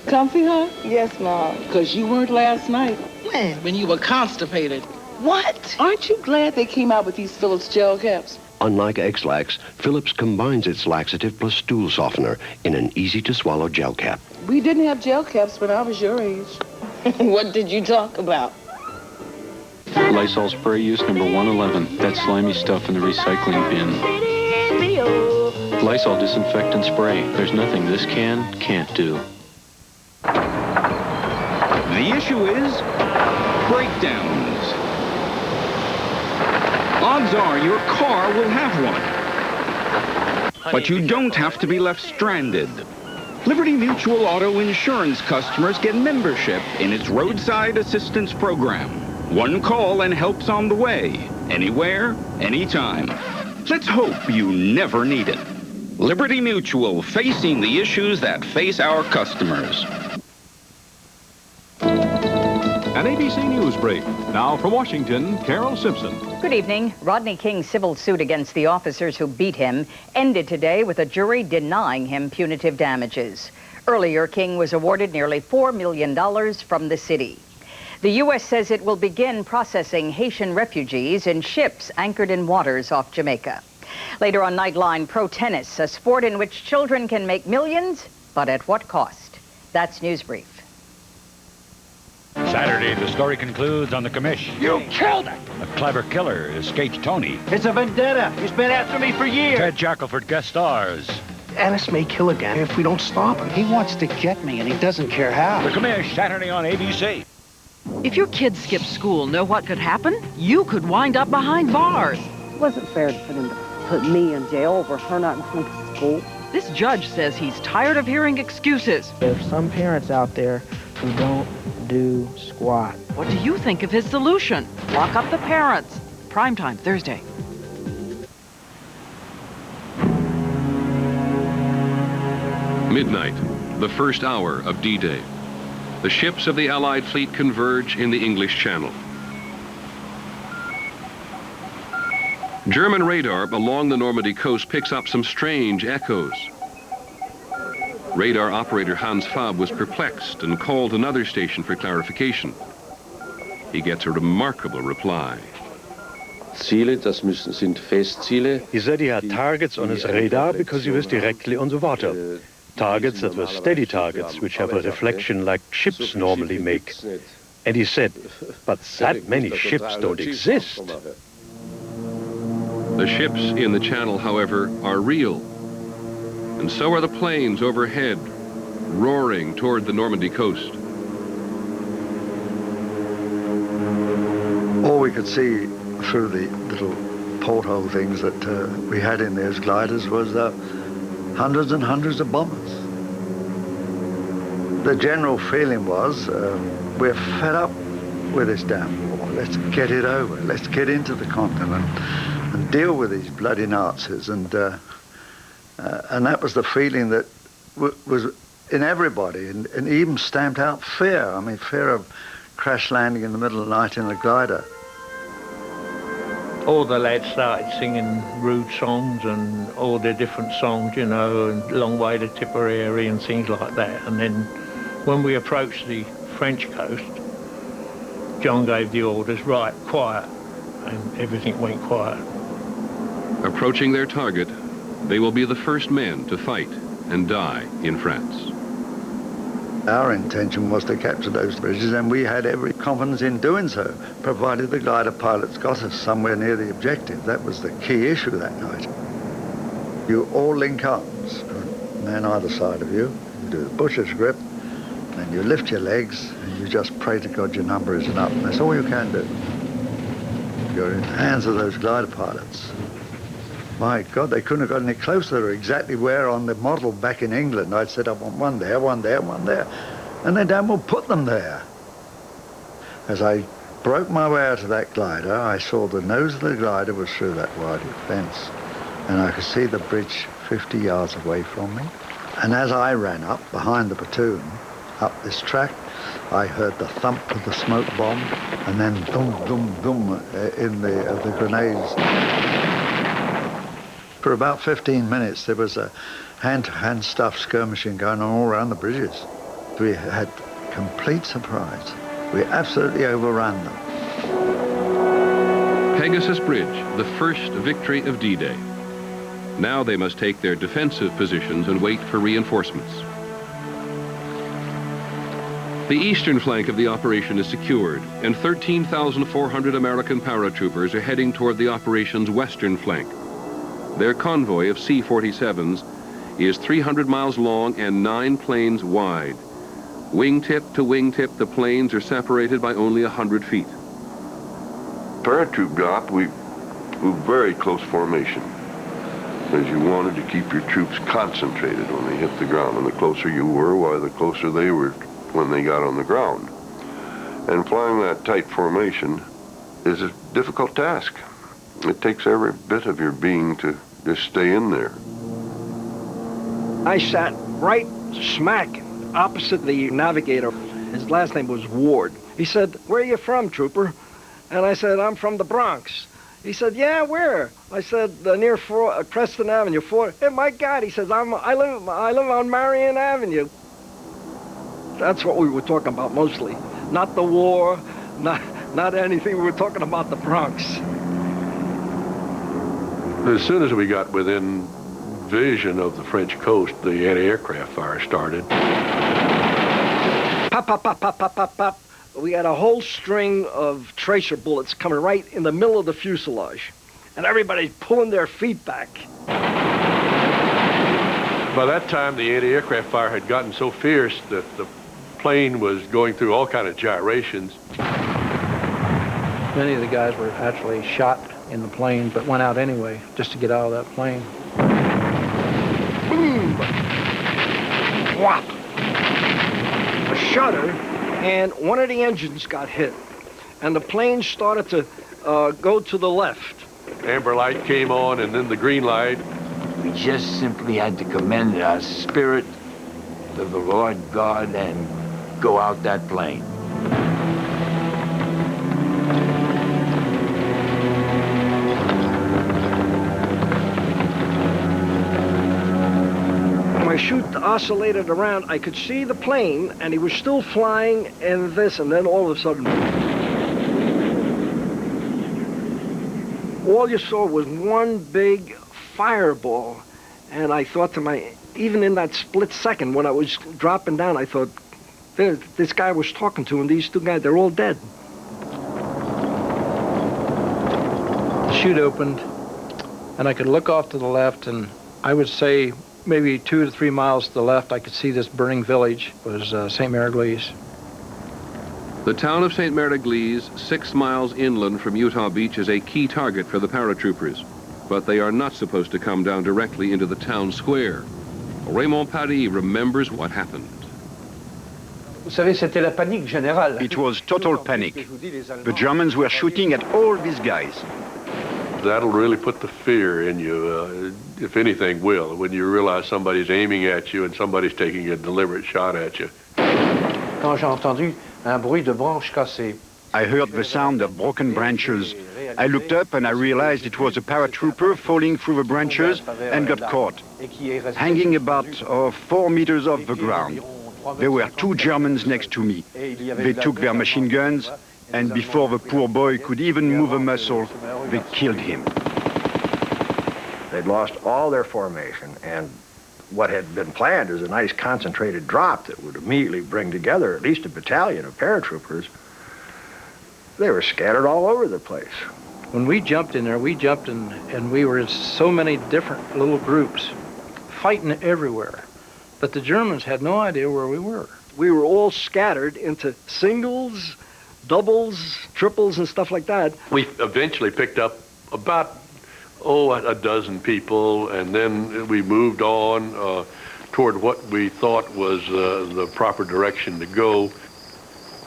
Comfy, huh? Yes, Mom. Because you weren't last night. When? When you were constipated. What? Aren't you glad they came out with these Phillips gel caps? Unlike X-Lax, Phillips combines its laxative plus stool softener in an easy-to-swallow gel cap. We didn't have gel caps when I was your age. What did you talk about? Lysol spray use number 111. That slimy stuff in the recycling bin. Lysol disinfectant spray. There's nothing this can't do. The issue is breakdowns. Odds are your car will have one. But you don't have to be left stranded. Liberty Mutual Auto Insurance customers get membership in its roadside assistance program. One call and help's on the way. Anywhere, anytime. Let's hope you never need it. Liberty Mutual, facing the issues that face our customers. An ABC News break. Now from Washington, Carol Simpson. Good evening. Rodney King's civil suit against the officers who beat him ended today with a jury denying him punitive damages. Earlier, King was awarded nearly $4 million from the city. The U.S. says it will begin processing Haitian refugees in ships anchored in waters off Jamaica. Later on Nightline, pro tennis, a sport in which children can make millions, but at what cost? That's News Brief. Saturday, the story concludes on the commish. You killed it! A clever killer escaped Tony. It's a vendetta. He's been after me for years. Ted Shackelford guest stars. Ennis may kill again if we don't stop him. He wants to get me, and he doesn't care how. The commish, Saturday on ABC. If your kids skip school, know what could happen? You could wind up behind bars. It wasn't fair for them to put me in jail over her not going to school. This judge says he's tired of hearing excuses. There's some parents out there who don't do squat. What do you think of his solution? Lock up the parents. Primetime Thursday. Midnight, the first hour of D-Day. The ships of the Allied fleet converge in the English Channel. German radar along the Normandy coast picks up some strange echoes. Radar operator Hans Fabb was perplexed and called another station for clarification. He gets a remarkable reply. Ziele, das sind Festziele. He said he had targets on his radar because he was directly on the water. targets that were steady targets, which have a reflection like ships normally make. And he said, but that many ships don't exist. The ships in the channel, however, are real. And so are the planes overhead, roaring toward the Normandy coast. All we could see through the little porthole things that we had in those gliders was hundreds and hundreds of bombers. The general feeling was, we're fed up with this damn war. Let's get it over. Let's get into the continent and deal with these bloody Nazis. And that was the feeling that was in everybody, and even stamped out fear. I mean, fear of crash landing in the middle of the night in a glider. All the lads started singing rude songs and all the different songs, you know, and Long Way to Tipperary and things like that. And then when we approached the French coast, John gave the orders, right, quiet, and everything went quiet. Approaching their target, they will be the first men to fight and die in France. Our intention was to capture those bridges, and we had every confidence in doing so, provided the glider pilots got us somewhere near the objective. That was the key issue that night. You all link arms, a man either side of you. You do the butcher's grip, and you lift your legs, and you just pray to God your number isn't up. And that's all you can do. You're in the hands of those glider pilots. My God, they couldn't have got any closer to exactly where on the model back in England I'd said I want one there, one there, one there. And they damn well put them there. As I broke my way out of that glider, I saw the nose of the glider was through that wide fence. And I could see the bridge 50 yards away from me. And as I ran up behind the platoon, up this track, I heard the thump of the smoke bomb, and then dum, dum, dum of the grenades. For about 15 minutes, there was a hand-to-hand stuff skirmishing going on all around the bridges. We had complete surprise. We absolutely overran them. Pegasus Bridge, the first victory of D-Day. Now they must take their defensive positions and wait for reinforcements. The eastern flank of the operation is secured, and 13,400 American paratroopers are heading toward the operation's western flank. Their convoy of C-47s is 300 miles long and 9 planes wide. Wingtip to wingtip, the planes are separated by only 100 feet. Paratroop drop, we moved very close formation, as you wanted to keep your troops concentrated when they hit the ground. And the closer you were, why, the closer they were when they got on the ground. And flying that tight formation is a difficult task. It takes every bit of your being to just stay in there. I sat right smack opposite the navigator. His last name was Ward. He said, "Where are you from, trooper?" And I said, "I'm from the Bronx." He said, "Yeah, where?" I said, "Near Preston Avenue." Hey, my God, he says, I live on Marion Avenue. That's what we were talking about mostly. Not the war, not anything. We were talking about the Bronx. As soon as we got within vision of the French coast, the anti-aircraft fire started. Pop, pop, pop, pop, pop, pop, pop. We had a whole string of tracer bullets coming right in the middle of the fuselage. And everybody's pulling their feet back. By that time, the anti-aircraft fire had gotten so fierce that the plane was going through all kind of gyrations. Many of the guys were actually shot in the plane, but went out anyway, just to get out of that plane. Boom! Whop! A shudder, and one of the engines got hit. And the plane started to go to the left. Amber light came on, and then the green light. We just simply had to commend our spirit to the Lord God and go out that plane. My chute oscillated around. I could see the plane, and he was still flying, and then all of a sudden, all you saw was one big fireball. And I thought to even in that split second when I was dropping down, I thought, this guy was talking to him, these two guys, they're all dead. The chute opened, and I could look off to the left, and I would say maybe 2 to 3 miles to the left, I could see this burning village. It was St. Mary-Église. The town of St. Mary-Église, 6 miles inland from Utah Beach, is a key target for the paratroopers. But they are not supposed to come down directly into the town square. Raymond Paris remembers what happened. It was total panic. The Germans were shooting at all these guys. That'll really put the fear in you, if anything will, when you realize somebody's aiming at you and somebody's taking a deliberate shot at you. I heard the sound of broken branches. I looked up and I realized it was a paratrooper falling through the branches and got caught, hanging about 4 meters off the ground. There were 2 Germans next to me. They took their machine guns, and before the poor boy could even move a muscle, they killed him. They'd lost all their formation, and what had been planned as a nice concentrated drop that would immediately bring together at least a battalion of paratroopers, they were scattered all over the place. When we jumped in there, and we were in so many different little groups, fighting everywhere. But the Germans had no idea where we were. We were all scattered into singles, doubles, triples, and stuff like that. We eventually picked up about, a dozen people, and then we moved on toward what we thought was the proper direction to go.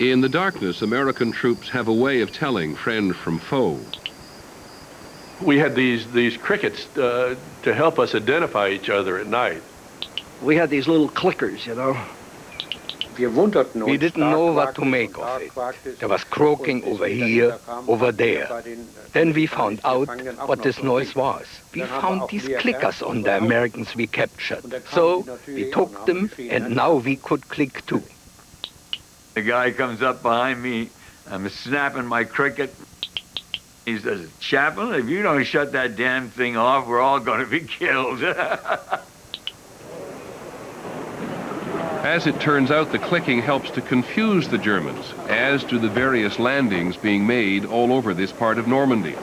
In the darkness, American troops have a way of telling friend from foe. We had these crickets to help us identify each other at night. We had these little clickers, you know. We didn't know what to make of it. There was croaking over here, over there. Then we found out what this noise was. We found these clickers on the Americans we captured. So we took them, and now we could click too. The guy comes up behind me. I'm snapping my cricket. He says, "Chaplain, if you don't shut that damn thing off, we're all going to be killed." As it turns out, the clicking helps to confuse the Germans, as do the various landings being made all over this part of Normandy.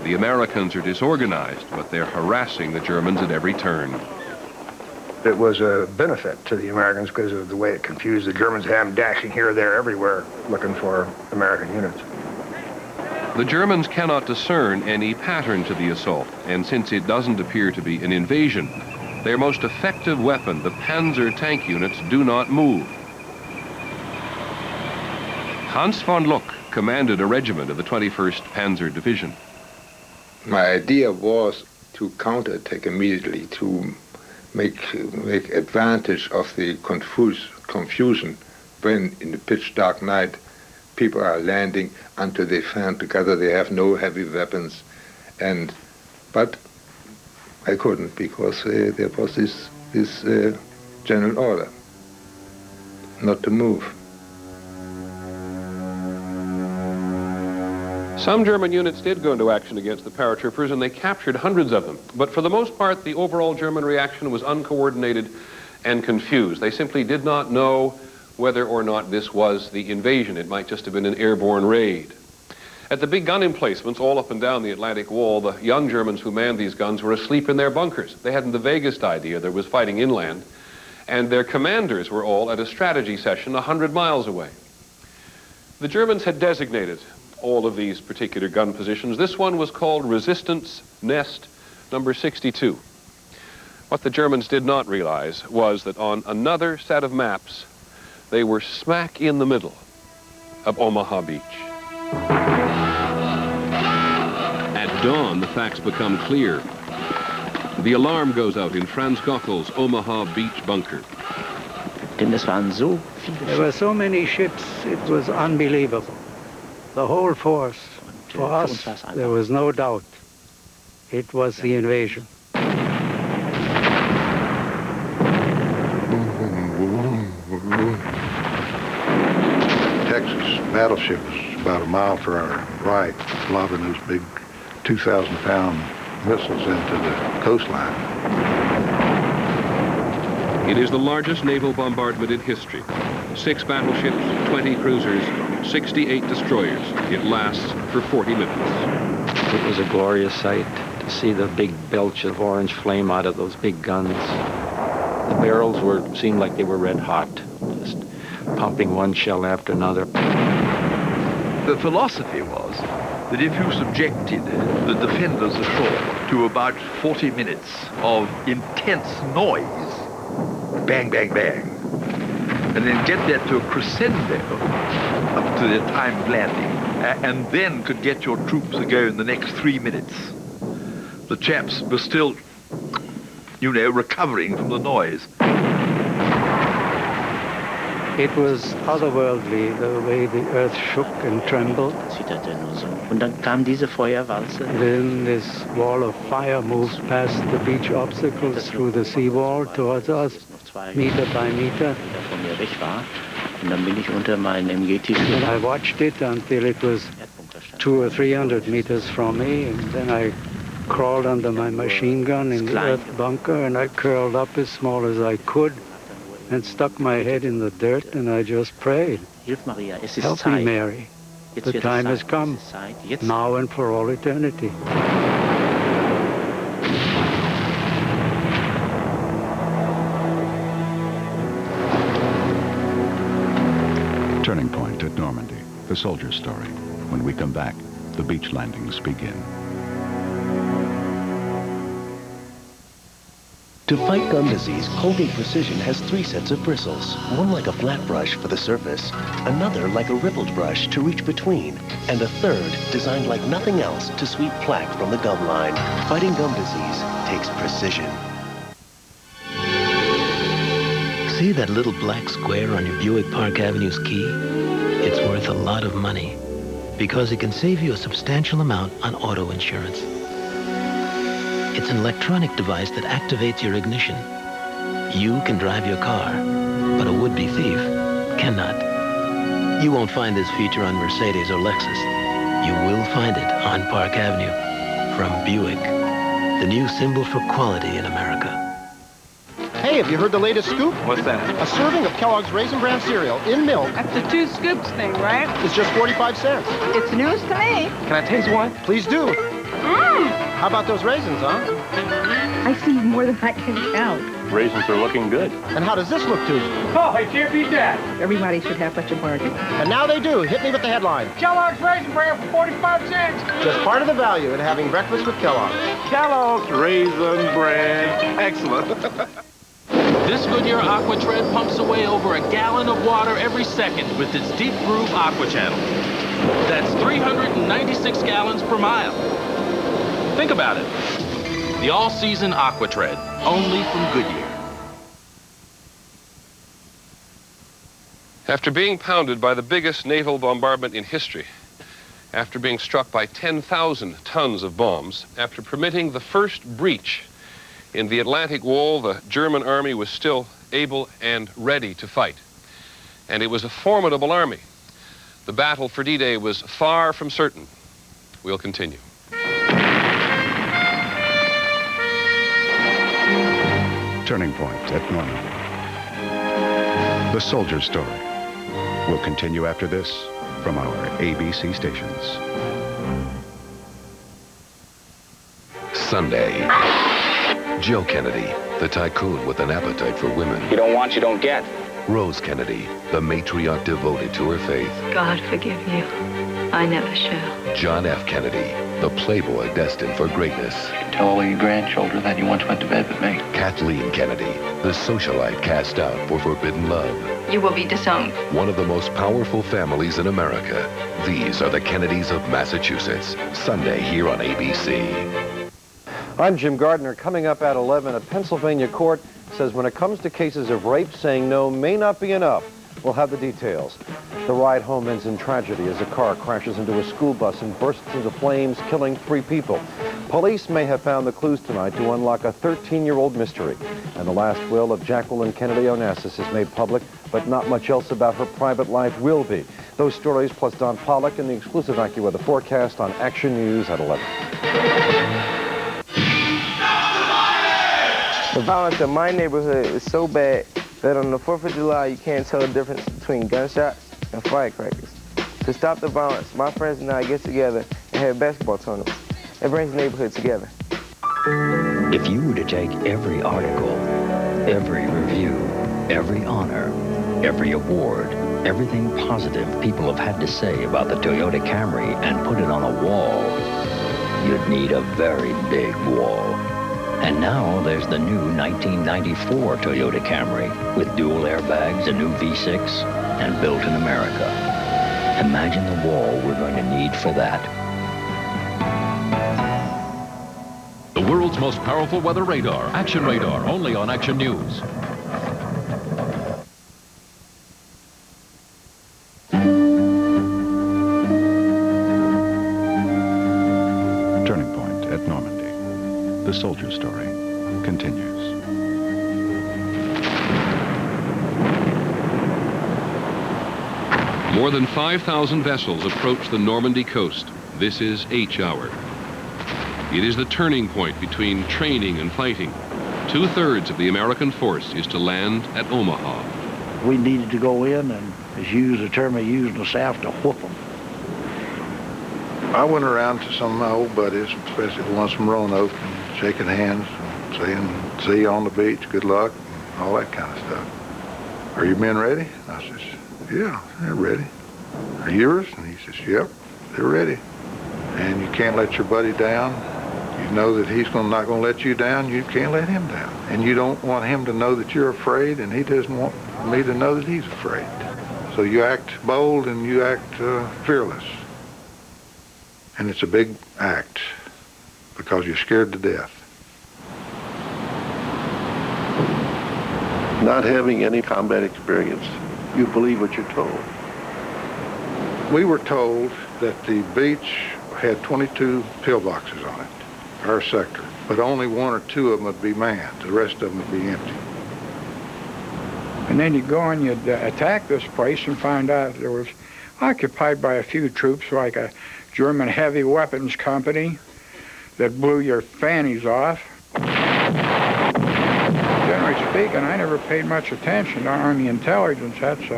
The Americans are disorganized, but they're harassing the Germans at every turn. It was a benefit to the Americans because of the way it confused the Germans, have them dashing here, there, everywhere, looking for American units. The Germans cannot discern any pattern to the assault, and since it doesn't appear to be an invasion, their most effective weapon, the Panzer tank units, do not move. Hans von Luck commanded a regiment of the 21st Panzer Division. My idea was to counterattack immediately, to make advantage of the confusion when in the pitch dark night people are landing until they find together they have no heavy weapons. But I couldn't because there was this general order not to move. Some German units did go into action against the paratroopers, and they captured hundreds of them. But for the most part, the overall German reaction was uncoordinated and confused. They simply did not know whether or not this was the invasion. It might just have been an airborne raid. At the big gun emplacements all up and down the Atlantic Wall, the young Germans who manned these guns were asleep in their bunkers. They hadn't the vaguest idea there was fighting inland, and their commanders were all at a strategy session 100 miles away. The Germans had designated all of these particular gun positions. This one was called Resistance Nest number 62. What the Germans did not realize was that on another set of maps, they were smack in the middle of Omaha Beach. At dawn, the facts become clear. The alarm goes out in Franz Gockel's Omaha Beach bunker. There were so many ships, it was unbelievable. The whole force. For us, there was no doubt. It was the invasion. Texas battleship was about a mile to our right, lobbing those big 2,000-pound missiles into the coastline. It is the largest naval bombardment in history. 6 battleships, 20 cruisers, 68 destroyers. It lasts for 40 minutes. It was a glorious sight to see the big belch of orange flame out of those big guns. The barrels seemed like they were red hot, just pumping one shell after another. The philosophy was that if you subjected the defenders ashore to about 40 minutes of intense noise, bang, bang, bang, and then get that to a crescendo up to the time of landing, and then could get your troops to go in the next 3 minutes. The chaps were still, recovering from the noise. It was otherworldly, the way the earth shook and trembled. Then this wall of fire moved past the beach obstacles through the seawall towards us, meter by meter. And I watched it until it was 200 or 300 meters from me, and then I crawled under my machine gun in the earth bunker, and I curled up as small as I could and stuck my head in the dirt, and I just prayed. Help me, Mary. The time has come, now and for all eternity. Turning point at Normandy, the soldier's story. When we come back, the beach landings begin. To fight gum disease, Colgate Precision has 3 sets of bristles. One like a flat brush for the surface, another like a rippled brush to reach between, and a third designed like nothing else to sweep plaque from the gum line. Fighting gum disease takes precision. See that little black square on your Buick Park Avenue's key? It's worth a lot of money because it can save you a substantial amount on auto insurance. It's an electronic device that activates your ignition. You can drive your car, but a would-be thief cannot. You won't find this feature on Mercedes or Lexus. You will find it on Park Avenue from Buick, the new symbol for quality in America. Hey, have you heard the latest scoop? What's that? A serving of Kellogg's Raisin Bran cereal in milk. That's the 2 scoops thing, right? It's just 45 cents. It's news to me. Can I taste one? Please do. How about those raisins, huh? I see more than I can count. Raisins are looking good. And how does this look to you? Oh, I can't beat that. Everybody should have such a bargain. And now they do. Hit me with the headline. Kellogg's Raisin Bran for 45 cents. Just part of the value in having breakfast with Kellogg's. Kellogg's Raisin Bran. Excellent. This Goodyear Aqua Tread pumps away over a gallon of water every second with its Deep Groove Aqua Channel. That's 396 gallons per mile. Think about it. The all-season Aqua Tread, only from Goodyear. After being pounded by the biggest naval bombardment in history, after being struck by 10,000 tons of bombs, after permitting the first breach in the Atlantic Wall, the German army was still able and ready to fight. And it was a formidable army. The battle for D-Day was far from certain. We'll continue. Turning point at Normandy. The soldier's story will continue after this from our ABC stations. Sunday. Joe Kennedy, the tycoon with an appetite for women. You don't want, you don't get. Rose Kennedy, the matriarch devoted to her faith. God forgive you. I never shall. John F. Kennedy, the playboy destined for greatness. Tell all your grandchildren that you once went to bed with me. Kathleen Kennedy, the socialite cast out for forbidden love. You will be disowned. One of the most powerful families in America. These are the Kennedys of Massachusetts. Sunday here on ABC. I'm Jim Gardner. Coming up at 11, a Pennsylvania court says when it comes to cases of rape, saying no may not be enough. We'll have the details. The ride home ends in tragedy as a car crashes into a school bus and bursts into flames, killing 3 people. Police may have found the clues tonight to unlock a 13-year-old mystery. And the last will of Jacqueline Kennedy Onassis is made public, but not much else about her private life will be. Those stories plus Don Pollock and the exclusive AccuWeather forecast on Action News at 11. The violence in my neighborhood is so bad that on the 4th of July, you can't tell the difference between gunshots and firecrackers. To stop the violence, my friends and I get together and have basketball tournaments. It brings the neighborhood together. If you were to take every article, every review, every honor, every award, everything positive people have had to say about the Toyota Camry and put it on a wall, you'd need a very big wall. And now there's the new 1994 Toyota Camry with dual airbags, a new V6, and built in America. Imagine the wall we're going to need for that. The world's most powerful weather radar, Action Radar, only on Action News. Turning point at Normandy. The soldier story continues. More than 5,000 vessels approach the Normandy coast. This is H hour. It is the turning point between training and fighting. 2/3 of the American force is to land at Omaha. We needed to go in and, as you use the term they use in the South, to whoop them. I went around to some of my old buddies, especially the ones from Roanoke, and shaking hands and saying, see you on the beach, good luck, and all that kind of stuff. Are your men ready? I says, yeah, they're ready. Are yours? And he says, yep, they're ready. And you can't let your buddy down. You know that he's not going to let you down. You can't let him down. And you don't want him to know that you're afraid, and he doesn't want me to know that he's afraid. So you act bold and you act fearless. And it's a big act because you're scared to death. Not having any combat experience, you believe what you're told. We were told that the beach had 22 pillboxes on it, our sector, but only 1 or 2 of them would be manned. The rest of them would be empty. And then you'd go and you'd attack this place and find out it was occupied by a few troops, like a German heavy weapons company that blew your fannies off. Generally speaking, I never paid much attention to Army intelligence. That's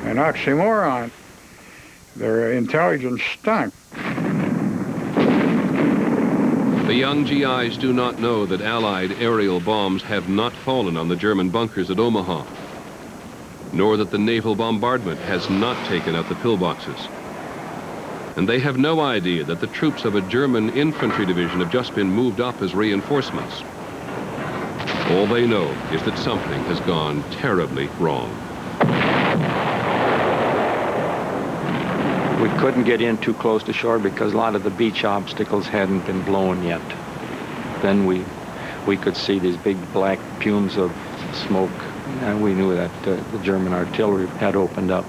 an oxymoron. Their intelligence stunk. The young GIs do not know that Allied aerial bombs have not fallen on the German bunkers at Omaha, nor that the naval bombardment has not taken out the pillboxes. And they have no idea that the troops of a German infantry division have just been moved up as reinforcements. All they know is that something has gone terribly wrong. We couldn't get in too close to shore because a lot of the beach obstacles hadn't been blown yet. Then we could see these big black fumes of smoke, and we knew that the German artillery had opened up.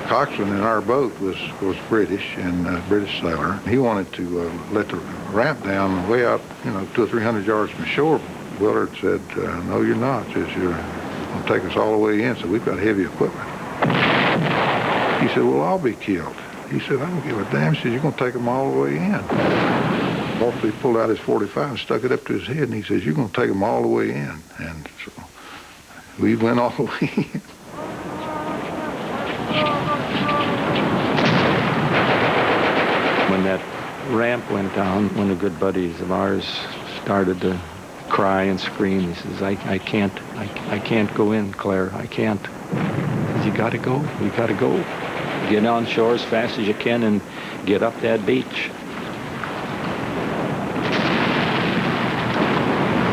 Coxswain in our boat was British and a British sailor. He wanted to let the ramp down way out, 200 or 300 yards from shore. Willard said, no, you're not. Says, you're going to take us all the way in, so we've got heavy equipment. He said, well, I'll be killed. He said, I don't give a damn. He said, you're going to take them all the way in. Walkley pulled out his .45 and stuck it up to his head, and he says, you're going to take them all the way in. And so we went all the way in. When that ramp went down, one of the good buddies of ours started to cry and scream. He says, I can't go in, Claire, I can't. He says, you gotta go. Get on shore as fast as you can and get up that beach.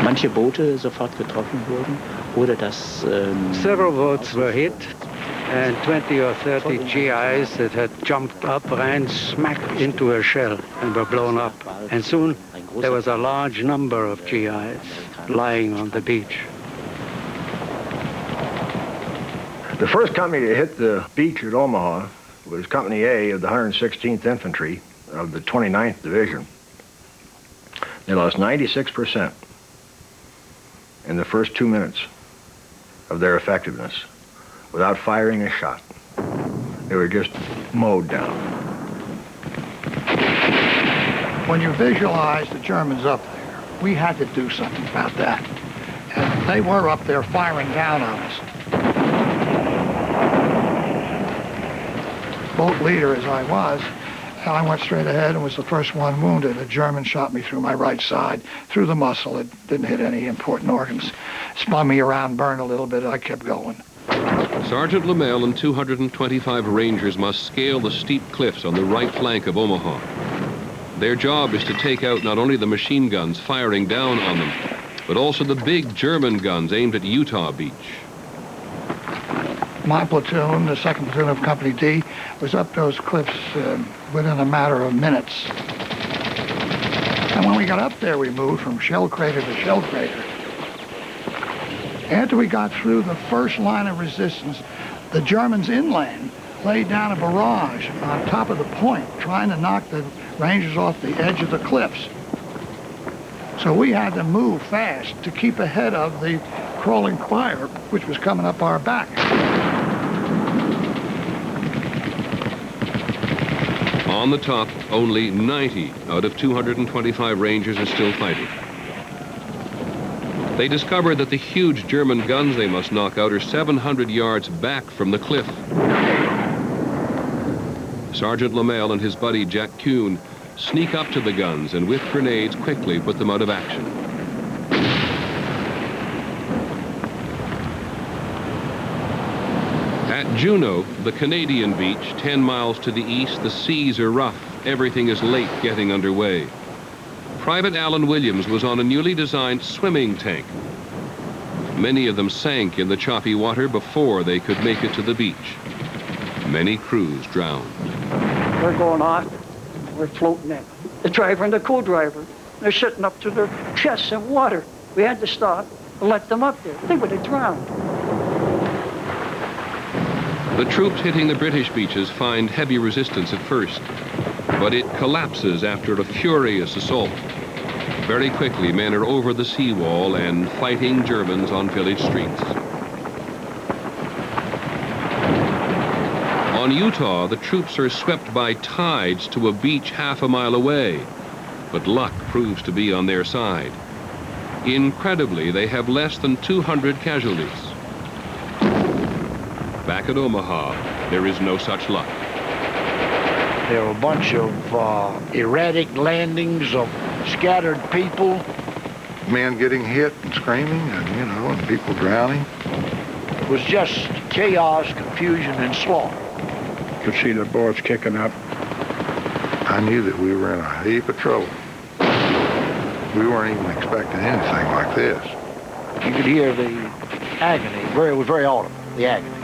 Manche Boote sofort getroffen wurden, oder dass... Several boats were hit, and 20 or 30 GIs that had jumped up ran smack into a shell and were blown up. And soon there was a large number of GIs lying on the beach. The first company to hit the beach at Omaha was Company A of the 116th Infantry of the 29th Division. They lost 96% in the first 2 minutes of their effectiveness without firing a shot. They were just mowed down. When you visualize the Germans up there, we had to do something about that. And they were up there firing down on us. Boat leader as I was, I went straight ahead and was the first one wounded. A German shot me through my right side, through the muscle. It didn't hit any important organs. Spun me around, burned a little bit. I kept going. Sergeant LeMail and 225 Rangers must scale the steep cliffs on the right flank of Omaha. Their job is to take out not only the machine guns firing down on them, but also the big German guns aimed at Utah Beach. My platoon, the 2nd Platoon of Company D, was up those cliffs within a matter of minutes. And when we got up there, we moved from shell crater to shell crater. After we got through the first line of resistance, the Germans inland laid down a barrage on top of the point, trying to knock the Rangers off the edge of the cliffs. So we had to move fast to keep ahead of the crawling fire, which was coming up our back. On the top, only 90 out of 225 Rangers are still fighting. They discover that the huge German guns they must knock out are 700 yards back from the cliff. Sergeant LeMail and his buddy Jack Kuhn sneak up to the guns and with grenades quickly put them out of action. At Juneau, the Canadian beach, 10 miles to the east, the seas are rough. Everything is late getting underway. Private Alan Williams was on a newly designed swimming tank. Many of them sank in the choppy water before they could make it to the beach. Many crews drowned. We're going on. We're floating in. The driver and the co-driver, they're sitting up to their chests in water. We had to stop and let them up there. They would have drowned. The troops hitting the British beaches find heavy resistance at first, but it collapses after a furious assault. Very quickly, men are over the seawall and fighting Germans on village streets. On Utah, the troops are swept by tides to a beach half a mile away, but luck proves to be on their side. Incredibly, they have less than 200 casualties. Back at Omaha, there is no such luck. There were a bunch of erratic landings of scattered people. Men getting hit and screaming and, you know, and people drowning. It was just chaos, confusion, and slaughter. Could see the bullets kicking up. I knew that we were in a heap of trouble. We weren't even expecting anything like this. You could hear the agony. It was very audible, the agony.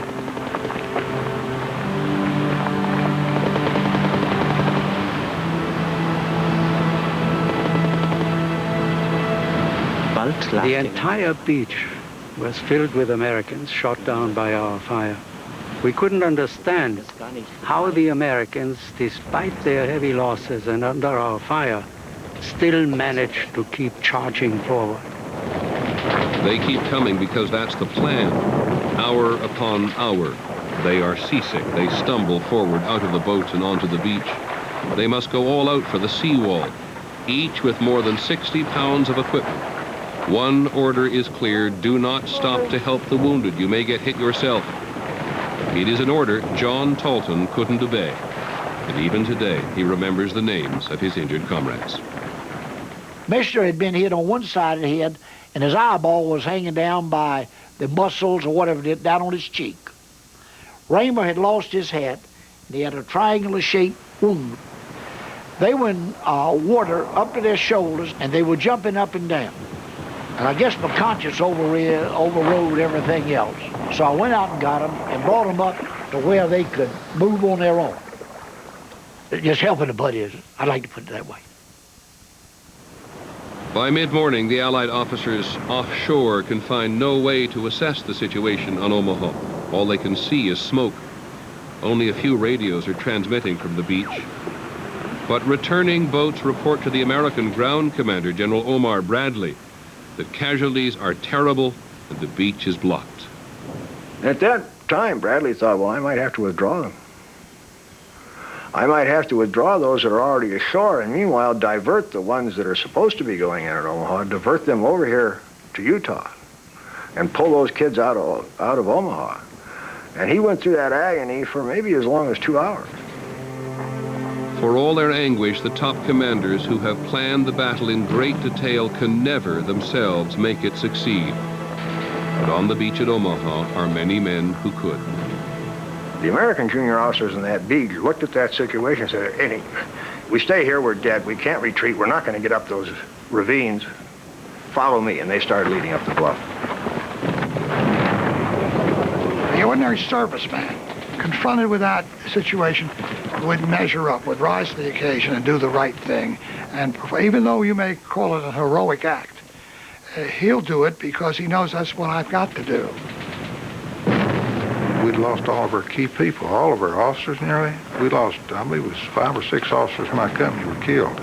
The entire beach was filled with Americans shot down by our fire. We couldn't understand how the Americans, despite their heavy losses and under our fire, still managed to keep charging forward. They keep coming because that's the plan. Hour upon hour, they are seasick. They stumble forward out of the boats and onto the beach. They must go all out for the seawall, each with more than 60 pounds of equipment. One order is clear: do not stop to help the wounded. You may get hit yourself. It is an order John Talton couldn't obey. And even today, he remembers the names of his injured comrades. Mister had been hit on one side of the head, and his eyeball was hanging down by the muscles or whatever it is, down on his cheek. Raymer had lost his hat, and he had a triangular-shaped wound. They were in water up to their shoulders, and they were jumping up and down. And I guess my conscience overrode everything else. So I went out and got them and brought them up to where they could move on their own. Just helping a buddy, I like to put it that way. By mid-morning, the Allied officers offshore can find no way to assess the situation on Omaha. All they can see is smoke. Only a few radios are transmitting from the beach. But returning boats report to the American ground commander, General Omar Bradley, that casualties are terrible and the beach is blocked. At that time, Bradley thought, well, I might have to withdraw them. I might have to withdraw those that are already ashore and meanwhile divert the ones that are supposed to be going in at Omaha, divert them over here to Utah and pull those kids out of Omaha. And he went through that agony for maybe as long as 2 hours. For all their anguish, the top commanders who have planned the battle in great detail can never themselves make it succeed. But on the beach at Omaha are many men who could. The American junior officers in that beach looked at that situation and said, "Hey, we stay here, we're dead. We can't retreat. We're not going to get up those ravines. Follow me." And they started leading up the bluff. The ordinary serviceman, confronted with that situation, would measure up, would rise to the occasion and do the right thing. And even though you may call it a heroic act, he'll do it because he knows that's what I've got to do. We'd lost all of our key people, all of our officers nearly. We lost, I believe it was 5 or 6 officers from my company were killed.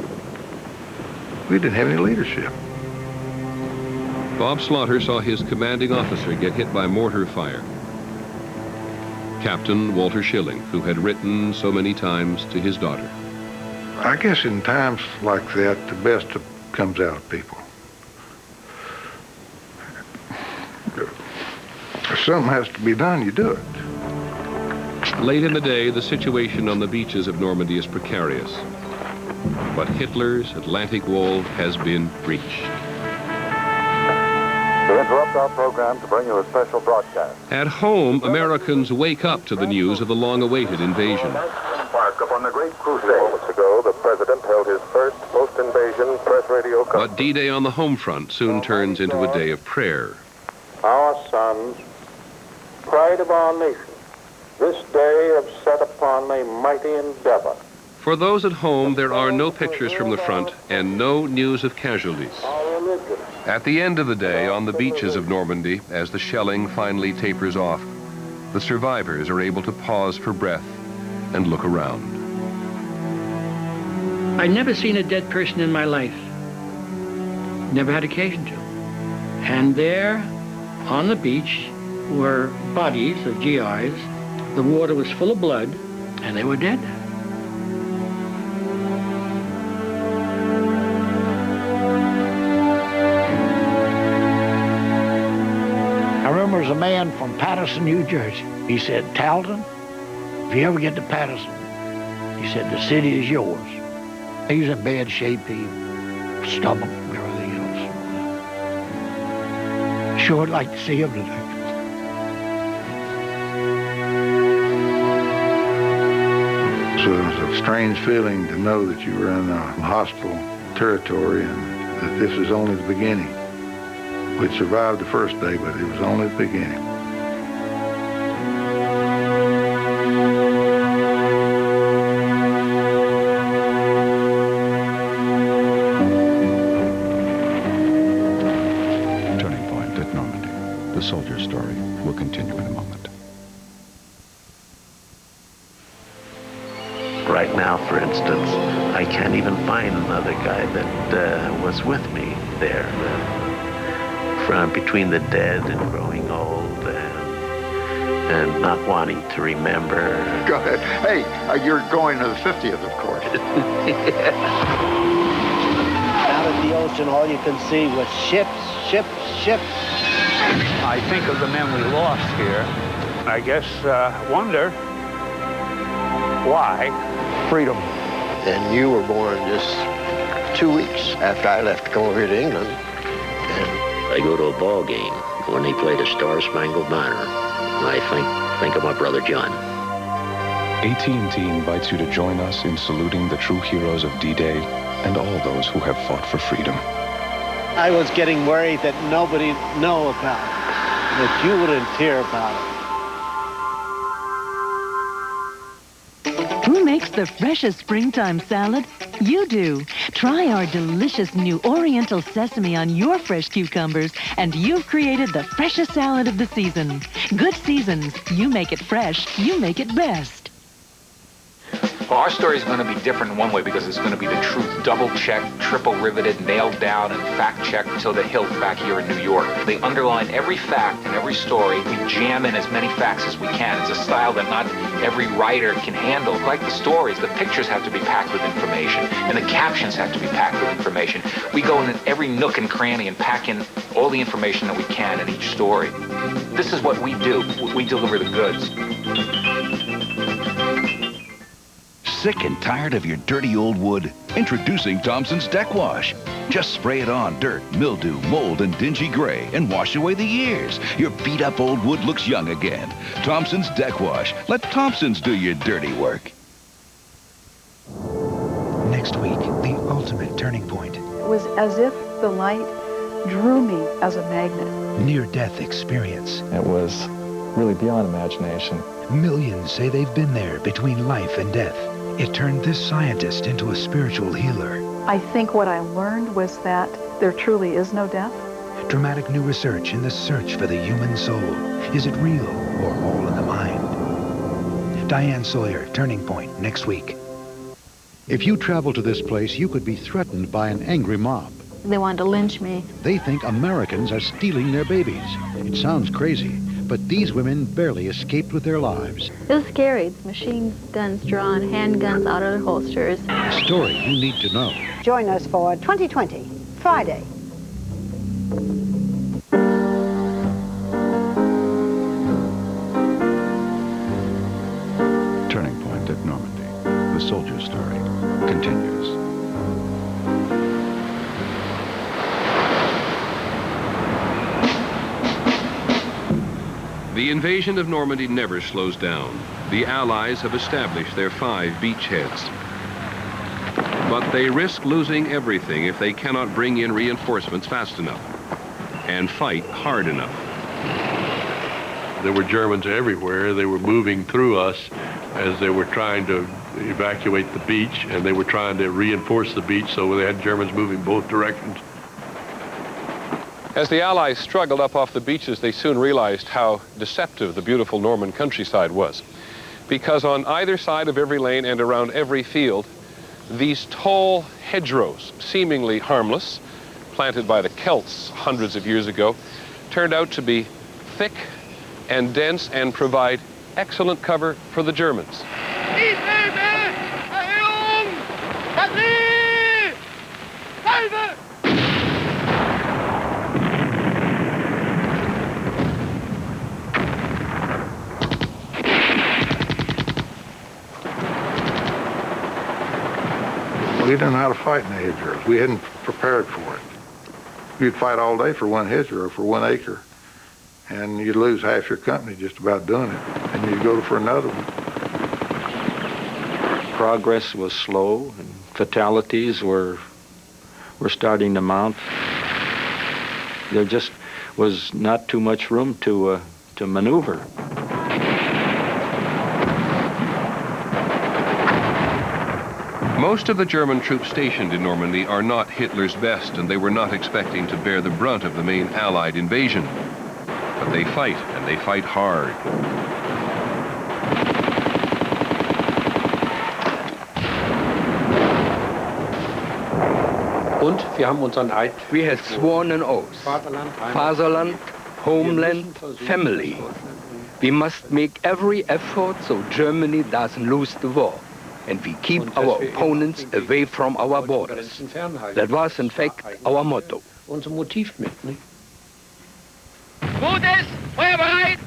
We didn't have any leadership. Bob Slaughter saw his commanding officer get hit by mortar fire. Captain Walter Schilling, who had written so many times to his daughter. I guess in times like that, the best comes out of people. If something has to be done, you do it. Late in the day, the situation on the beaches of Normandy is precarious. But Hitler's Atlantic Wall has been breached. We interrupt our program to bring you a special broadcast. At home, Americans wake up to the news of the long-awaited invasion. Embark upon the great crusade. Moments ago, the president held his first post-invasion press radio conference. But D-Day on the home front soon turns into a day of prayer. Our sons, pride of our nation, this day have set upon a mighty endeavor. For those at home, there are no pictures from the front and no news of casualties. At the end of the day, on the beaches of Normandy, as the shelling finally tapers off, the survivors are able to pause for breath and look around. I'd never seen a dead person in my life. Never had occasion to. And there, on the beach, were bodies of GIs. The water was full of blood, and they were dead. I remember there's a man from Patterson, New Jersey. He said, "Talton, if you ever get to Patterson," he said, "the city is yours." He was in bad shape, stomach and everything else. Sure would like to see him today. So it was a strange feeling to know that you were in a hostile territory and that this was only the beginning. We'd survived the first day, but it was only the beginning. Turning point at Normandy. The soldier's story will continue in a moment. Right now, for instance, I can't even find another guy that was with me there. From between the dead and growing old and not wanting to remember. Go ahead. Hey, you're going to the 50th, of course. Out at the ocean, all you can see was ships, ships, ships. I think of the men we lost here. I guess wonder why. Freedom. And you were born just 2 weeks after I left to come over here to England. I go to a ball game when they play the Star-Spangled Banner. I think of my brother John. AT&T invites you to join us in saluting the true heroes of D-Day and all those who have fought for freedom. I was getting worried that nobody know about it, that you wouldn't hear about it. Who makes the freshest springtime salad? You do. Try our delicious new Oriental sesame on your fresh cucumbers, and you've created the freshest salad of the season. Good Seasons. You make it fresh. You make it best. Well, our story is going to be different in one way because it's going to be the truth, double-checked, triple-riveted, nailed down, and fact-checked to the hilt back here in New York. They underline every fact and every story. We jam in as many facts as we can. It's a style that not every writer can handle. Like the stories, the pictures have to be packed with information, and the captions have to be packed with information. We go in every nook and cranny and pack in all the information that we can in each story. This is what we do. We deliver the goods. Sick and tired of your dirty old wood? Introducing Thompson's Deck Wash. Just spray it on dirt, mildew, mold, and dingy gray and wash away the years. Your beat-up old wood looks young again. Thompson's Deck Wash. Let Thompson's do your dirty work. Next week, the ultimate turning point. It was as if the light drew me as a magnet. Near-death experience. It was really beyond imagination. Millions say they've been there between life and death. It turned this scientist into a spiritual healer. I think what I learned was that there truly is no death. Dramatic new research in the search for the human soul. Is it real or all in the mind? Diane Sawyer, Turning Point, next week. If you travel to this place, you could be threatened by an angry mob. They wanted to lynch me. They think Americans are stealing their babies. It sounds crazy, but these women barely escaped with their lives. It was scary. Machine guns drawn, handguns out of their holsters. A story you need to know. Join us for 2020, Friday. Turning Point at Normandy. The soldier story continues. The invasion of Normandy never slows down. The Allies have established their 5 beachheads. But they risk losing everything if they cannot bring in reinforcements fast enough and fight hard enough. There were Germans everywhere. They were moving through us as they were trying to evacuate the beach, and they were trying to reinforce the beach, so they had Germans moving both directions. As the Allies struggled up off the beaches, they soon realized how deceptive the beautiful Norman countryside was. Because on either side of every lane and around every field, these tall hedgerows, seemingly harmless, planted by the Celts hundreds of years ago, turned out to be thick and dense and provide excellent cover for the Germans. We didn't know how to fight in the hedgerows. We hadn't prepared for it. You'd fight all day for one hedgerow, for 1 acre, and you'd lose half your company just about doing it, and you'd go for another one. Progress was slow, and fatalities were starting to mount. There just was not too much room to maneuver. Most of the German troops stationed in Normandy are not Hitler's best, and they were not expecting to bear the brunt of the main Allied invasion. But they fight, and they fight hard. We had sworn an oath. Fatherland, homeland, family. We must make every effort so Germany doesn't lose the war. And we keep our opponents away from our borders. That was, in fact, our motto. Unser Motiv mit, ne? Gut ist, Feuer bereit!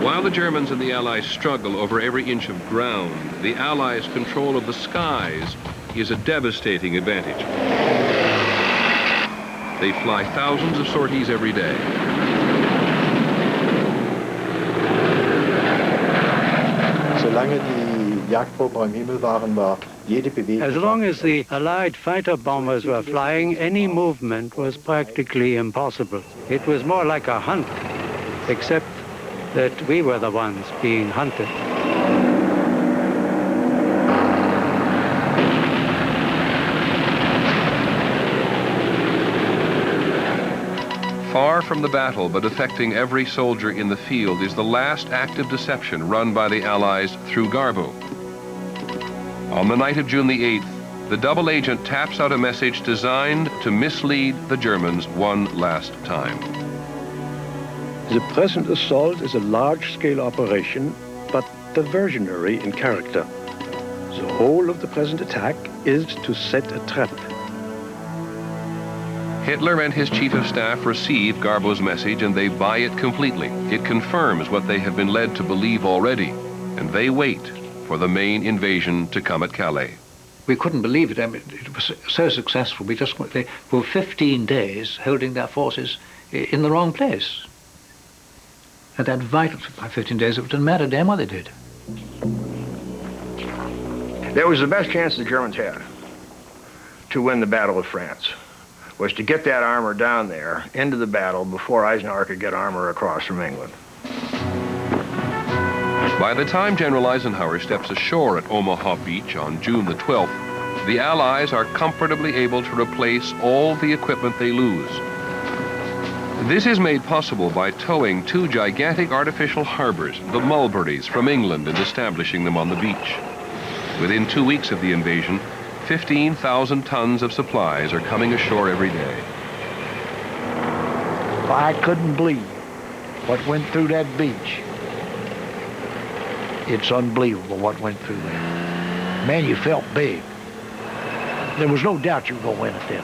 While the Germans and the Allies struggle over every inch of ground, the Allies' control of the skies is a devastating advantage. They fly thousands of sorties every day. As long as the Allied fighter bombers were flying, any movement was practically impossible. It was more like a hunt, except that we were the ones being hunted. from the battle but affecting every soldier in the field is the last active deception run by the Allies through Garbo. On the night of June the 8th, the double agent taps out a message designed to mislead the Germans one last time. The present assault is a large-scale operation, but diversionary in character. The whole of the present attack is to set a trap. Hitler and his chief of staff receive Garbo's message and they buy it completely. It confirms what they have been led to believe already, and they wait for the main invasion to come at Calais. We couldn't believe it. I mean, it was so successful. They were 15 days holding their forces in the wrong place. At that vital 15 days, it didn't matter damn what they did. That was the best chance the Germans had to win the Battle of France, was to get that armor down there into the battle before Eisenhower could get armor across from England. By the time General Eisenhower steps ashore at Omaha Beach on June the 12th, the Allies are comfortably able to replace all the equipment they lose. This is made possible by towing two gigantic artificial harbors, the Mulberries, from England and establishing them on the beach. Within 2 weeks of the invasion, 15,000 tons of supplies are coming ashore every day. I couldn't believe what went through that beach. It's unbelievable what went through there. Man, you felt big. There was no doubt you were going to win it then.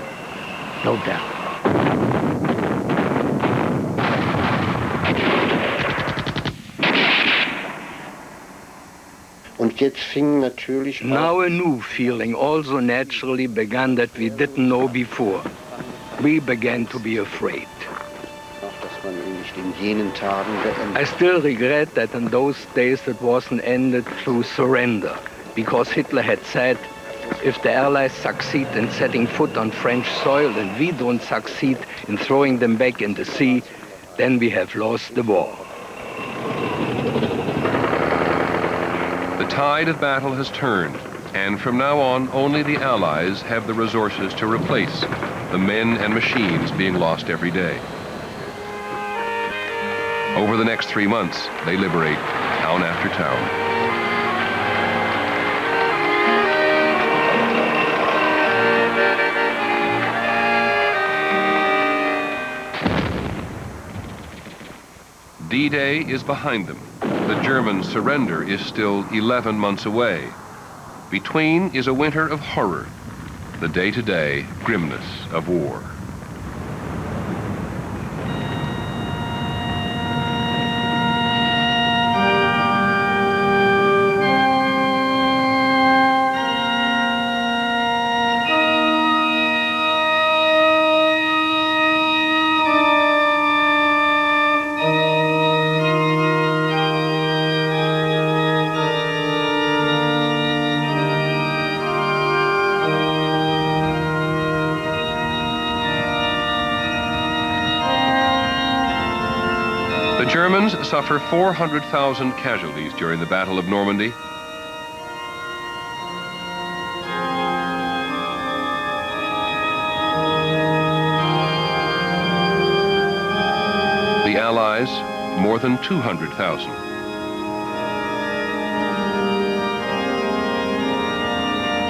No doubt. Now a new feeling also naturally began that we didn't know before. We began to be afraid. I still regret that in those days it wasn't ended through surrender, because Hitler had said, if the Allies succeed in setting foot on French soil and we don't succeed in throwing them back in the sea, then we have lost the war. The tide of battle has turned, and from now on, only the Allies have the resources to replace the men and machines being lost every day. Over the next 3 months, they liberate town after town. D-Day is behind them. The German surrender is still 11 months away. Between is a winter of horror, the day-to-day grimness of war. The Germans suffer 400,000 casualties during the Battle of Normandy. The Allies, more than 200,000.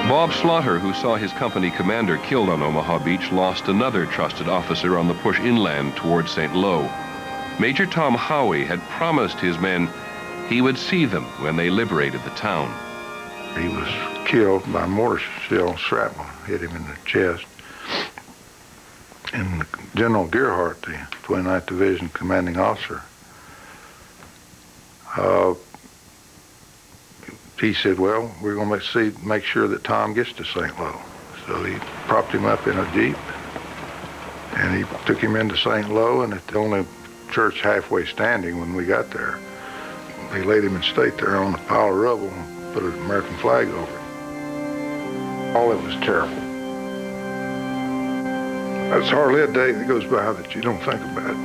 Bob Slaughter, who saw his company commander killed on Omaha Beach, lost another trusted officer on the push inland towards St. Lo. Major Tom Howey had promised his men he would see them when they liberated the town. He was killed by mortar shell shrapnel, hit him in the chest. And General Gearhart, the 29th Division commanding officer, he said, well, we're going to make sure that Tom gets to St. Lo. So he propped him up in a Jeep, and he took him into St. Lo, and at the only church halfway standing when we got there, they laid him in state there on a pile of rubble and put an American flag over it. All of it was terrible. There's hardly a day that goes by that you don't think about it.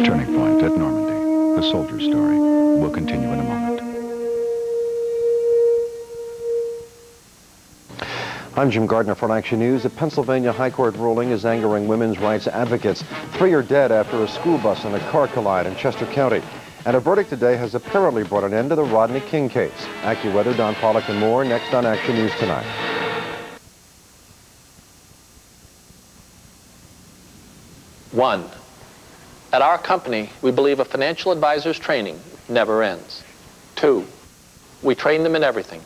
Turning point at Normandy. The soldier's story will continue in a moment. I'm Jim Gardner for Action News. A Pennsylvania High Court ruling is angering women's rights advocates. 3 are dead after a school bus and a car collide in Chester County. And a verdict today has apparently brought an end to the Rodney King case. AccuWeather, Don Pollock, and more next on Action News Tonight. One, at our company, we believe a financial advisor's training never ends. 2, we train them in everything,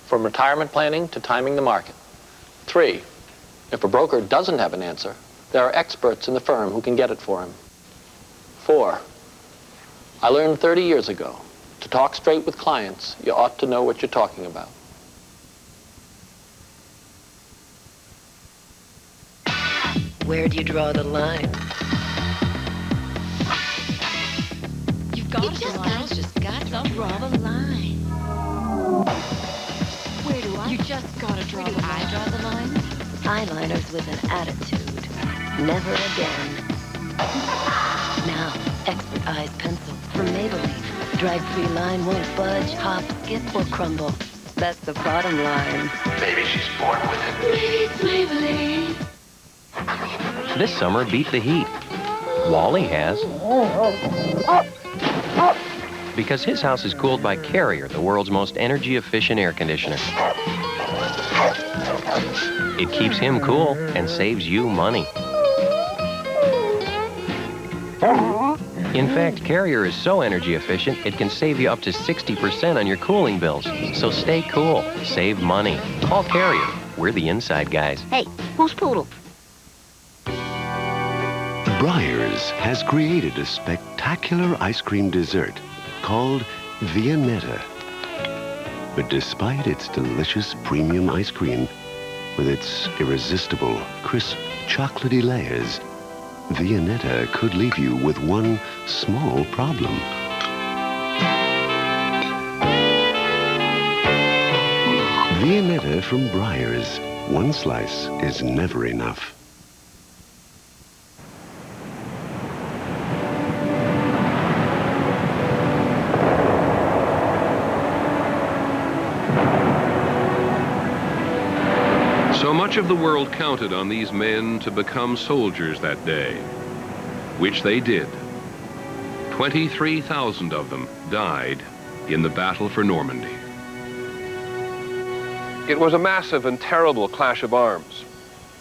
from retirement planning to timing the market. 3, if a broker doesn't have an answer, there are experts in the firm who can get it for him. 4, I learned 30 years ago, to talk straight with clients, you ought to know what you're talking about. Where do you draw the line? You just gotta draw the line. Where do I? You just gotta draw the line. I draw the line? Eyeliners with an attitude. Never again. Now, expert eyes pencil from Maybelline. Drag-free line won't budge, hop, skip, or crumble. That's the bottom line. Maybe she's born with it. Maybe it's Maybelline. This summer, beat the heat. Wally has. Because his house is cooled by Carrier, the world's most energy-efficient air conditioner. It keeps him cool and saves you money. In fact, Carrier is so energy efficient, it can save you up to 60% on your cooling bills. So stay cool, save money. Call Carrier. We're the inside guys. Hey, who's Poodle? Breyers has created a spectacular ice cream dessert called Viennetta. But despite its delicious premium ice cream, with its irresistible, crisp, chocolatey layers, Viennetta could leave you with one small problem. Viennetta from Breyers. One slice is never enough. So much of the world counted on these men to become soldiers that day, which they did. 23,000 of them died in the battle for Normandy. It was a massive and terrible clash of arms.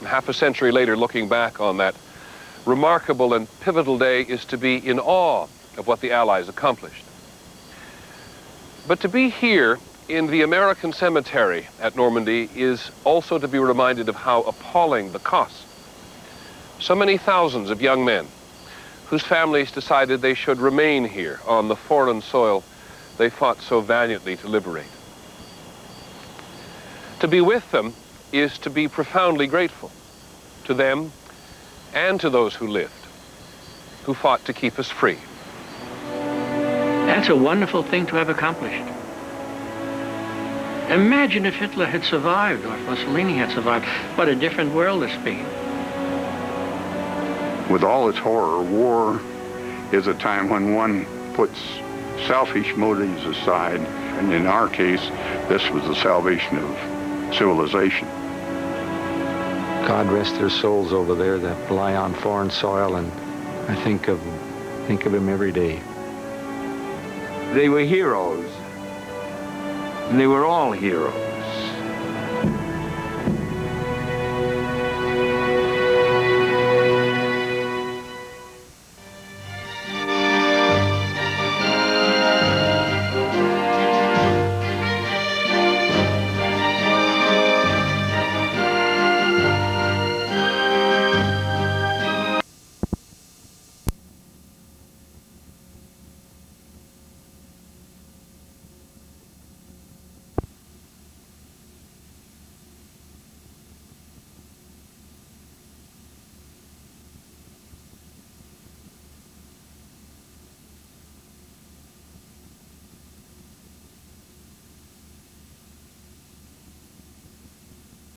Half a century later, looking back on that remarkable and pivotal day is to be in awe of what the Allies accomplished. But to be here in the American cemetery at Normandy is also to be reminded of how appalling the cost. So many thousands of young men whose families decided they should remain here on the foreign soil they fought so valiantly to liberate. To be with them is to be profoundly grateful to them and to those who lived, who fought to keep us free. That's a wonderful thing to have accomplished. Imagine if Hitler had survived, or if Mussolini had survived. What a different world this be. With all its horror, war is a time when one puts selfish motives aside, and in our case, this was the salvation of civilization. God rest their souls over there that lie on foreign soil, and I think of them every day. They were heroes. And they were all heroes.